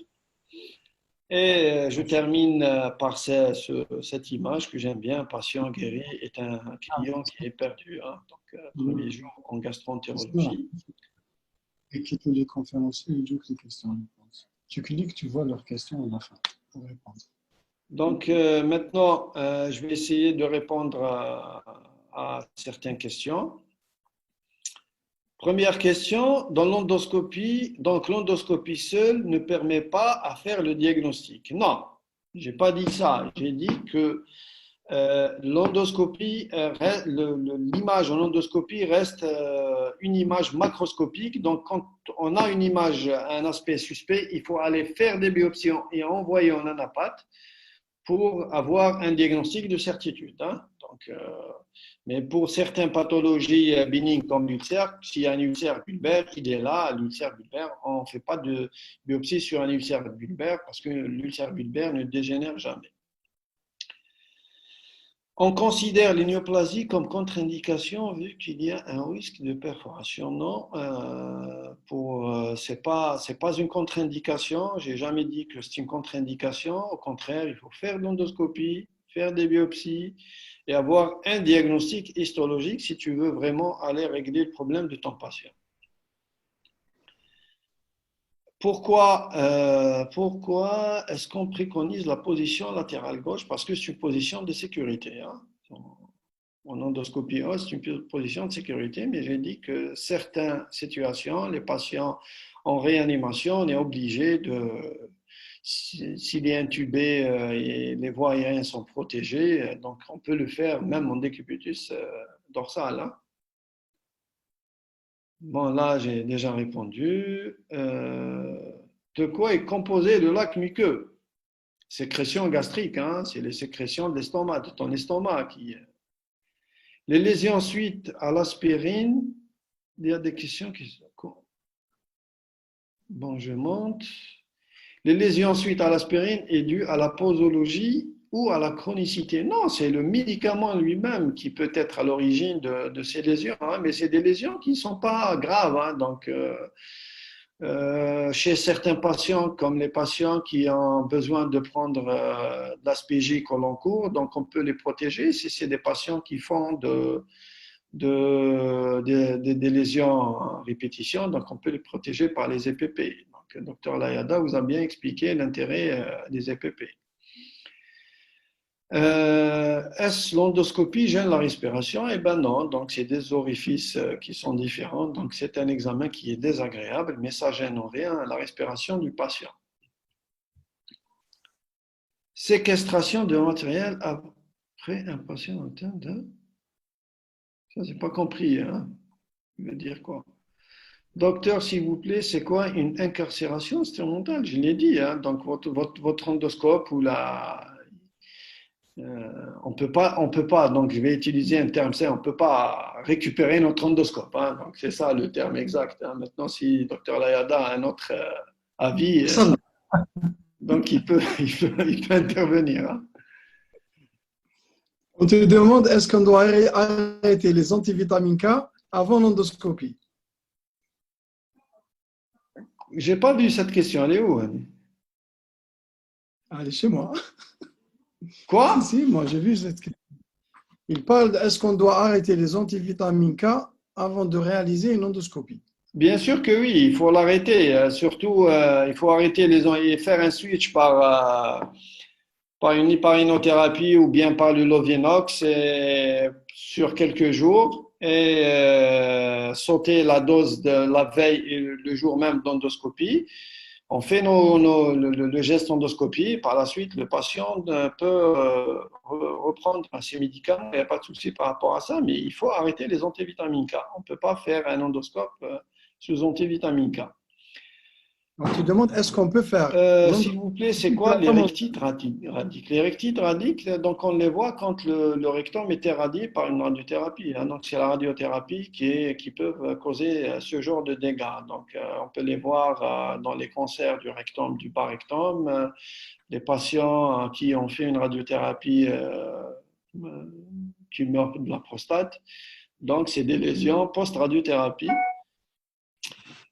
Et je termine par cette image que j'aime bien. Un patient guéri est un client qui est perdu. Hein. Donc, premier jour en gastroentérologie. Et qui peut les conférenciers et donc les questions-réponses. Tu cliques, tu vois leurs questions à la fin pour répondre. Donc, maintenant, je vais essayer de répondre à certaines questions. Première question, dans l'endoscopie, donc l'endoscopie seule ne permet pas à faire le diagnostic. Non, je n'ai pas dit ça. J'ai dit que l'endoscopie, l'image en endoscopie reste une image macroscopique. Donc, quand on a une image, un aspect suspect, il faut aller faire des biopsies et envoyer en anapathe pour avoir un diagnostic de certitude. Hein. Donc, mais pour certaines pathologies bénignes comme l'ulcère, s'il y a un ulcère bulbaire, il est là, l'ulcère bulbaire, on ne fait pas de biopsie sur un ulcère bulbaire parce que l'ulcère bulbaire ne dégénère jamais. On considère les néoplasies comme contre-indication vu qu'il y a un risque de perforation. Non, c'est pas une contre-indication. J'ai jamais dit que c'est une contre-indication. Au contraire, il faut faire de l'endoscopie, faire des biopsies et avoir un diagnostic histologique si tu veux vraiment aller régler le problème de ton patient. Pourquoi est-ce qu'on préconise la position latérale gauche? Parce que c'est une position de sécurité. Hein. En endoscopie, c'est une position de sécurité, mais j'ai dit que certaines situations, les patients en réanimation, on est obligé de, s'il est intubé et les voies aériennes sont protégées, donc on peut le faire même en décubitus dorsal. Hein. Bon, là, j'ai déjà répondu. De quoi est composé le lac muqueux? Sécrétion gastrique, hein, c'est les sécrétions de l'estomac, de ton estomac qui. Les lésions suite à l'aspirine, il y a des questions qui. Bon, je monte. Les lésions suite à l'aspirine est due à la posologie ou à la chronicité. Non, c'est le médicament lui-même qui peut être à l'origine de ces lésions, hein, mais c'est des lésions qui ne sont pas graves. Hein, donc, chez certains patients, comme les patients qui ont besoin de prendre de l'ASPJ au long cours, donc on peut les protéger si c'est des patients qui font des lésions en répétition, donc on peut les protéger par les EPP. Donc, le docteur Layada vous a bien expliqué l'intérêt des EPP. Est-ce l'endoscopie gêne la respiration? Eh bien non, donc c'est des orifices qui sont différents, donc c'est un examen qui est désagréable, mais ça gêne en rien la respiration du patient. Séquestration de matériel après un patient atteint de Ça, j'ai pas compris. Hein. Ça veut dire quoi? Docteur, s'il vous plaît, c'est quoi une incarcération instrumentale? Je l'ai dit. Hein. Donc, votre endoscope ou la. On peut pas, donc je vais utiliser un terme, c'est on peut pas récupérer notre endoscope. Hein. Donc, c'est ça le terme exact. Hein. Maintenant, si docteur Layada a un autre avis, Personne. donc il peut intervenir. Hein. On te demande est-ce qu'on doit arrêter les antivitamines K avant l'endoscopie? J'ai pas vu cette question. Elle est où? Hein? Allez, chez moi. Si, Quoi? si, moi j'ai vu cette question. Il parle de est-ce qu'on doit arrêter les antivitamines K avant de réaliser une endoscopie? Bien sûr que oui, il faut l'arrêter. Surtout, il faut arrêter et faire un switch par une hyparinothérapie ou bien par le Lovenox sur quelques jours et sauter la dose de la veille et le jour même d'endoscopie. On fait le geste endoscopie. Par la suite, le patient peut reprendre ses médicaments. Il n'y a pas de souci par rapport à ça, mais il faut arrêter les antivitamines K. On ne peut pas faire un endoscope sous antivitamine K. On te demande est-ce qu'on peut faire S'il vous plaît, c'est quoi les rectites radiques? Les rectites radiques, donc on les voit quand le rectum est irradié par une radiothérapie. Hein. Donc c'est la radiothérapie qui peut causer ce genre de dégâts. Donc on peut les voir dans les cancers du rectum, du bas rectum, les patients à qui on fait une radiothérapie qui meurent de la prostate. Donc c'est des lésions post-radiothérapie.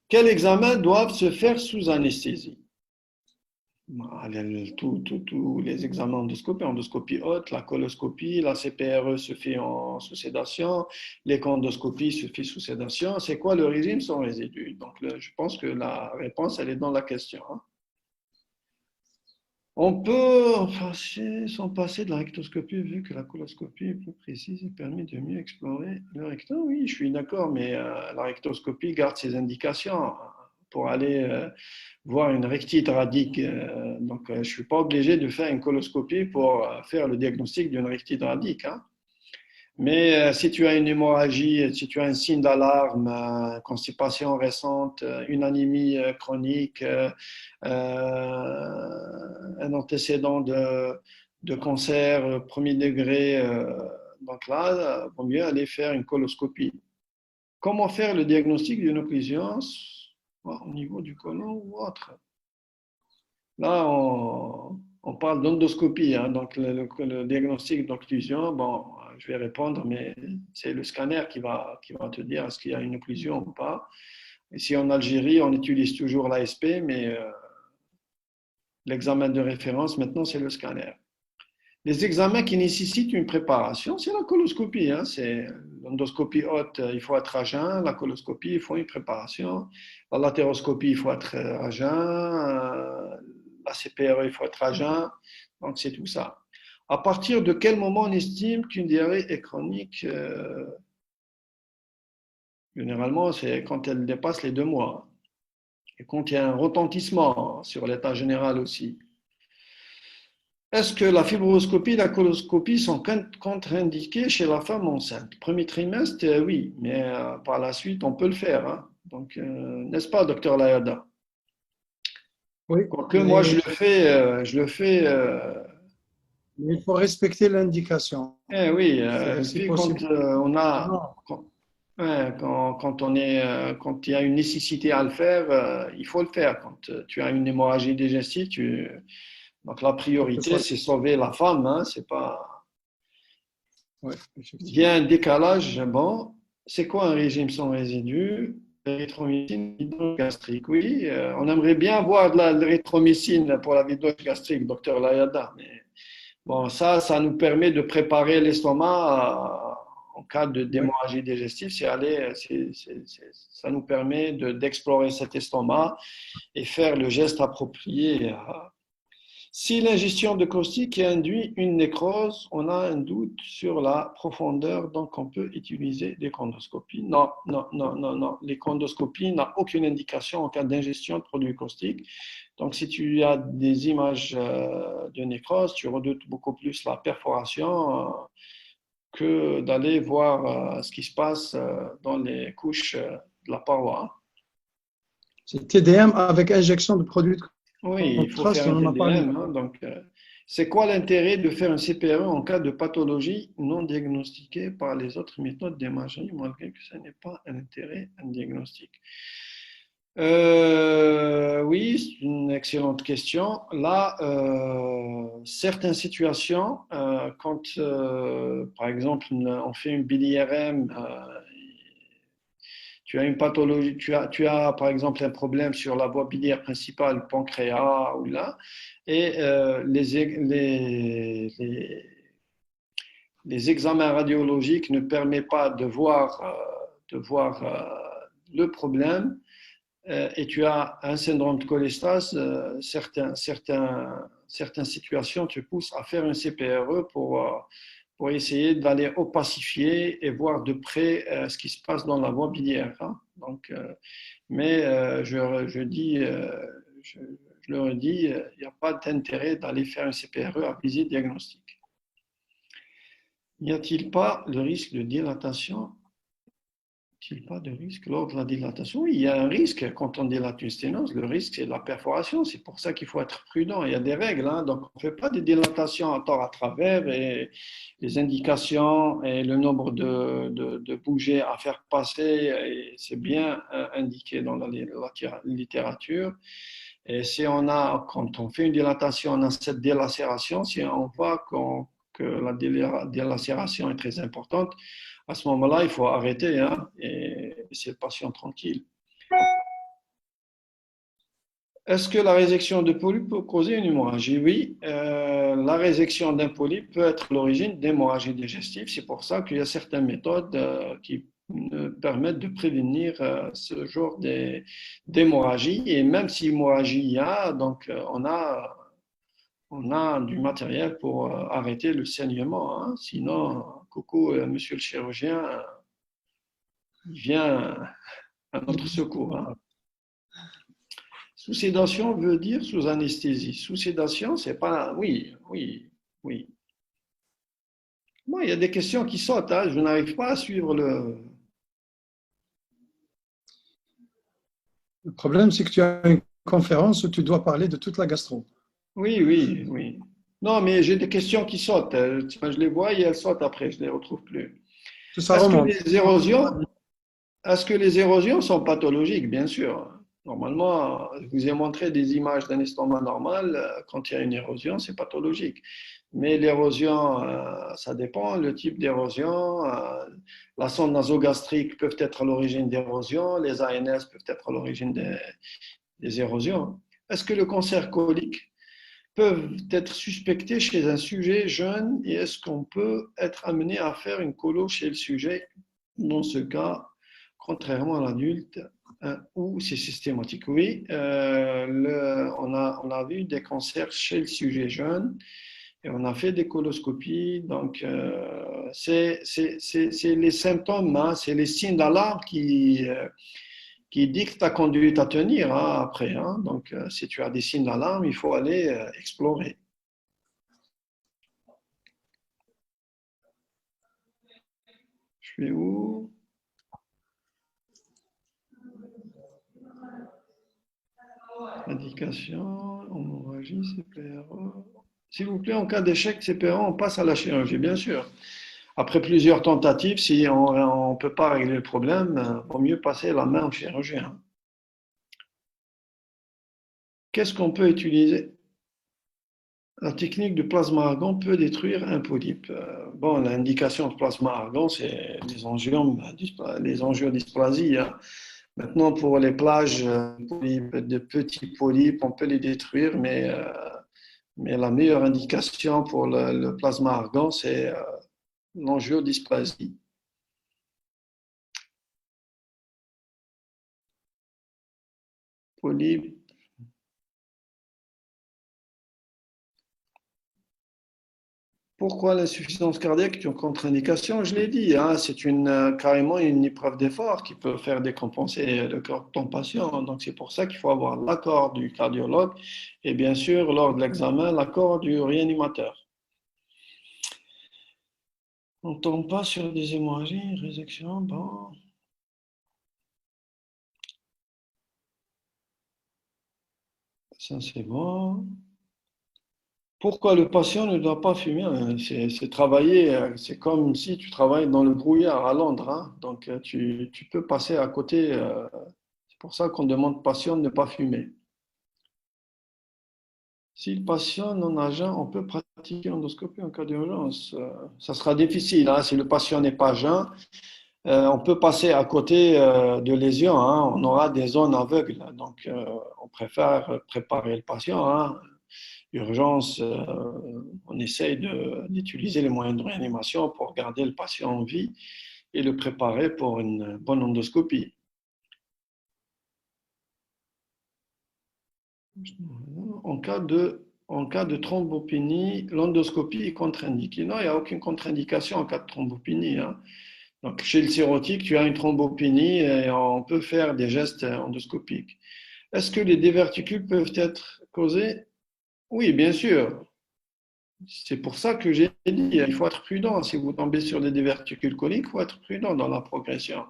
Quels examens doivent se faire sous anesthésie? Tous les examens endoscopie haute, la coloscopie, la CPRE se fait sous sédation, l'échandoscopie se fait sous sédation. C'est quoi le régime sans résidu? Donc, je pense que la réponse, elle est dans la question. Hein. On peut s'en passer de la rectoscopie vu que la coloscopie est plus précise et permet de mieux explorer le rectum. Oui, je suis d'accord, mais la rectoscopie garde ses indications pour aller voir une rectite radique. Donc, je ne suis pas obligé de faire une coloscopie pour faire le diagnostic d'une rectite radique. Hein. Mais si tu as une hémorragie, si tu as un signe d'alarme, constipation récente, une anémie chronique, un antécédent de cancer premier degré, donc là, il vaut mieux aller faire une coloscopie. Comment faire le diagnostic d'une occlusion au niveau du côlon ou autre? Là, on parle d'endoscopie, hein, donc le diagnostic d'occlusion, bon, je vais répondre, mais c'est le scanner qui va te dire est-ce qu'il y a une occlusion ou pas. Ici en Algérie, on utilise toujours l'ASP, mais l'examen de référence, maintenant, c'est le scanner. Les examens qui nécessitent une préparation, c'est la coloscopie. Hein, c'est l'endoscopie haute, il faut être à jeun. La coloscopie, il faut une préparation. La latéroscopie, il faut être à jeun. La CPRE, il faut être à jeun. Donc, c'est tout ça. À partir de quel moment on estime qu'une diarrhée est chronique? Généralement, c'est quand elle dépasse les 2 mois. Et quand il y a un retentissement sur l'état général aussi. Est-ce que la fibroscopie et la coloscopie sont contre-indiquées chez la femme enceinte? Premier trimestre, oui, mais par la suite, on peut le faire. Hein. Donc, n'est-ce pas, docteur Layada? Oui, Quoique moi, je le fais. mais il faut respecter l'indication. Oui, C'est puis quand possible. on a, Non. quand, ouais, quand il y a une nécessité à le faire, il faut le faire. Quand tu as une hémorragie digestive, donc la priorité, Quelquefois, c'est sauver la femme, hein, c'est pas. oui, Il y a effectivement. un décalage. Bon, c'est quoi un régime sans résidus? L'érythromycine gastrique. Oui, on aimerait bien avoir de l'érythromycine pour la vidose gastrique, docteur Layada. Mais bon, ça nous permet de préparer l'estomac en cas de Oui. d'hémorragie digestive. Ça nous permet d'explorer cet estomac et faire le geste approprié. Si l'ingestion de caustique induit une nécrose, on a un doute sur la profondeur, donc on peut utiliser des chondroscopies. Non, non, non, non, non. Les chondroscopies n'ont aucune indication en cas d'ingestion de produits caustiques. Donc si tu as des images de nécrose, tu redoutes beaucoup plus la perforation que d'aller voir ce qui se passe dans les couches de la paroi. C'est TDM avec injection de produits de Oui, il faut contraste, faire un on en a parlé. TDM. Hein, donc, c'est quoi l'intérêt de faire un CPRE en cas de pathologie non diagnostiquée par les autres méthodes d'imagerie, malgré que ce n'est pas un intérêt, un diagnostic? Oui, c'est une excellente question. Là, certaines situations, quand, par exemple, on fait une BDRM, tu as une pathologie, tu as par exemple un problème sur la voie biliaire principale, le pancréas ou là, et les examens radiologiques ne permettent pas de voir le problème et tu as un syndrome de cholestase, certaines situations te poussent à faire un CPRE pour essayer d'aller opacifier et voir de près ce qui se passe dans la voie biliaire. Hein. Donc, mais je leur dis, il n'y a pas d'intérêt d'aller faire un CPRE à visée diagnostique. N'y a-t-il pas le risque de dilatation? N'y a-t-il pas de risque lors de la dilatation? Oui, il y a un risque quand on dilate une sténose. Le risque, c'est la perforation. C'est pour ça qu'il faut être prudent. Il y a des règles. Hein, donc, on ne fait pas de dilatation à tort à travers et les indications et le nombre de bougies à faire passer, c'est bien indiqué dans la littérature. Et si quand on fait une dilatation, on a cette délacération. Si on voit que la délacération est très importante, à ce moment-là, il faut arrêter hein, et laisser le patient tranquille. Est-ce que la résection de polype peut causer une hémorragie? Oui, la résection d'un polype peut être l'origine d'hémorragie digestive. C'est pour ça qu'il y a certaines méthodes qui permettent de prévenir ce genre d'hémorragie. Et même si hémorragie il y a, donc on a du matériel pour arrêter le saignement. Hein. Sinon, coucou, monsieur le chirurgien, il vient à notre secours. Hein. Sous sédation veut dire sous anesthésie. Sous sédation, c'est pas. Oui, oui, oui. Moi, il y a des questions qui sautent. Hein. Je n'arrive pas à suivre le. Le problème, c'est que tu as une conférence où tu dois parler de toute la gastro. Oui, oui, oui. Non, mais j'ai des questions qui sautent. Je les vois et elles sautent après, je ne les retrouve plus. Tout ça Est-ce que remonte. les érosions, est-ce que les érosions sont pathologiques? Bien sûr. Normalement, je vous ai montré des images d'un estomac normal. Quand il y a une érosion, c'est pathologique. Mais l'érosion, ça dépend, le type d'érosion. La sonde nasogastrique peut être à l'origine d'érosion. Les ANS peuvent être à l'origine des érosions. Est-ce que le cancer colique peuvent être suspectés chez un sujet jeune et est-ce qu'on peut être amené à faire une colo chez le sujet dans ce cas, contrairement à l'adulte, où c'est systématique? Oui, on a vu des cancers chez le sujet jeune et on a fait des coloscopies. Donc, c'est les symptômes, hein, c'est les signes d'alarme qui dictent ta conduite à tenir hein, après. Hein. Donc, si tu as des signes d'alarme, il faut aller explorer. Je suis où? Indication, hémorragie, CPRO. S'il vous plaît, en cas d'échec CPRO, on passe à la chirurgie, bien sûr. Après plusieurs tentatives, si on ne peut pas régler le problème, il vaut mieux passer la main au chirurgien. Qu'est-ce qu'on peut utiliser? La technique de plasma argon peut détruire un polype. Bon, l'indication de plasma argon, c'est les angiodysplasies. Hein. Maintenant, pour les plages de petits polypes, on peut les détruire, mais la meilleure indication pour le plasma argon, c'est l'angiodysplasie. Polype. Pourquoi l'insuffisance cardiaque est une contre-indication? Je l'ai dit, hein, c'est carrément une épreuve d'effort qui peut faire décompenser le corps de ton patient. Donc, c'est pour ça qu'il faut avoir l'accord du cardiologue et bien sûr, lors de l'examen, l'accord du réanimateur. On ne tombe pas sur des hémorragies, résection, bon. Ça, c'est bon. Pourquoi le patient ne doit pas fumer? C'est travailler, c'est comme si tu travailles dans le brouillard à Londres, hein. Donc, tu peux passer à côté. C'est pour ça qu'on demande au patient de ne pas fumer. Si le patient non a jeun, on peut pratiquer l'endoscopie en cas d'urgence. Ça sera difficile, hein. Si le patient n'est pas jeun, on peut passer à côté de lésions, hein. On aura des zones aveugles. Donc, on préfère préparer le patient, hein. Urgence, on essaye d'utiliser les moyens de réanimation pour garder le patient en vie et le préparer pour une bonne endoscopie. En cas de thrombopénie, l'endoscopie est contre-indiquée. Non, il n'y a aucune contre-indication en cas de thrombopénie, hein. Donc, chez le cirrhotique, tu as une thrombopénie et on peut faire des gestes endoscopiques. Est-ce que les diverticules peuvent être causés? Oui, bien sûr. C'est pour ça que j'ai dit, il faut être prudent. Si vous tombez sur des diverticules coliques, il faut être prudent dans la progression.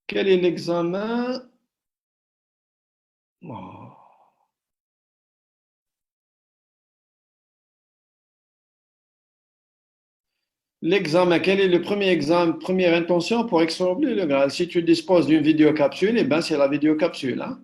Quel est l'examen? Oh. L'examen, quel est le premier examen, première intention pour extraire le Graal? Si tu disposes d'une vidéocapsule, eh ben c'est la vidéocapsule, hein.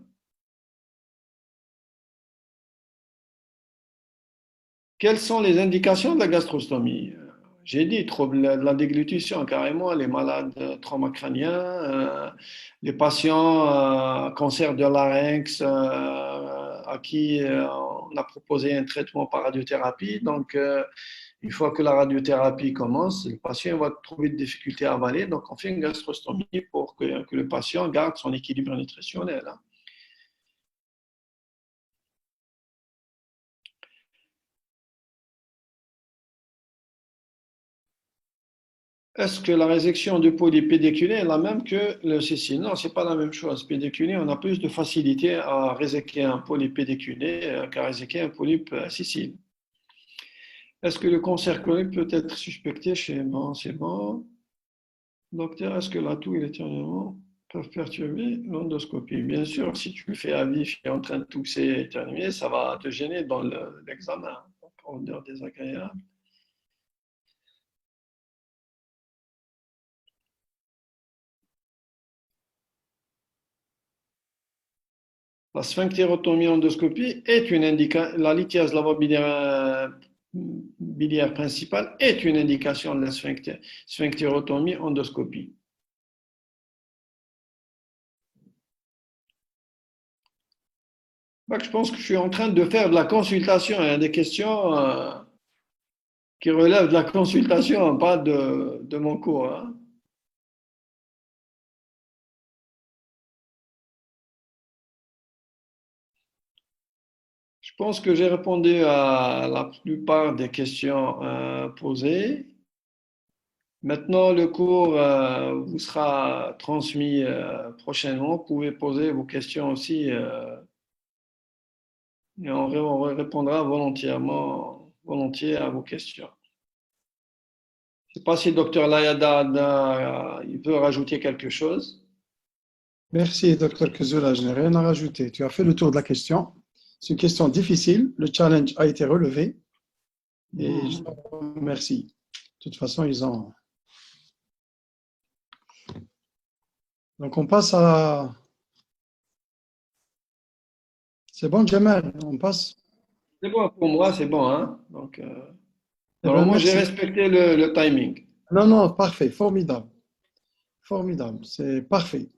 Quelles sont les indications de la gastrostomie? J'ai dit, trouble de la déglutition, carrément, les malades trauma crâniens, les patients cancer de larynx à qui on a proposé un traitement par radiothérapie. Donc, une fois que la radiothérapie commence, le patient va trouver des difficultés à avaler. Donc, on fait une gastrostomie pour que le patient garde son équilibre nutritionnel, hein. Est-ce que la résection du polype pédiculé est la même que le cécile? Non, ce n'est pas la même chose. Pédiculé, on a plus de facilité à réséquer un polype pédiculé qu'à réséquer un polype cécile. Est-ce que le cancer chronique peut être suspecté chez moi? C'est bon. Docteur, est-ce que la toux et l'éternuement peuvent perturber l'endoscopie? Bien sûr, si tu le fais à vif et en train de tousser et éternuer, ça va te gêner dans l'examen. Donc, odeur désagréable. La sphinctérotomie endoscopie est une indication, la lithiase biliaire principale est une indication de la sphinctérotomie endoscopie. Donc, je pense que je suis en train de faire de la consultation. Il y a des questions qui relèvent de la consultation, pas de mon cours, hein. Je pense que j'ai répondu à la plupart des questions posées. Maintenant, le cours vous sera transmis prochainement. Vous pouvez poser vos questions aussi et on répondra volontiers à vos questions. Je ne sais pas si le docteur Layada il veut rajouter quelque chose. Merci, docteur Kazula. Je n'ai rien à rajouter. Tu as fait le tour de la question. C'est une question difficile. Le challenge a été relevé. Et je te remercie. De toute façon, ils ont. Donc, on passe à. C'est bon, Jamal, on passe. C'est bon pour moi, c'est bon, hein? Donc, Eh bien, normalement, j'ai merci. respecté le timing. Non, non, parfait, formidable. Formidable, c'est parfait.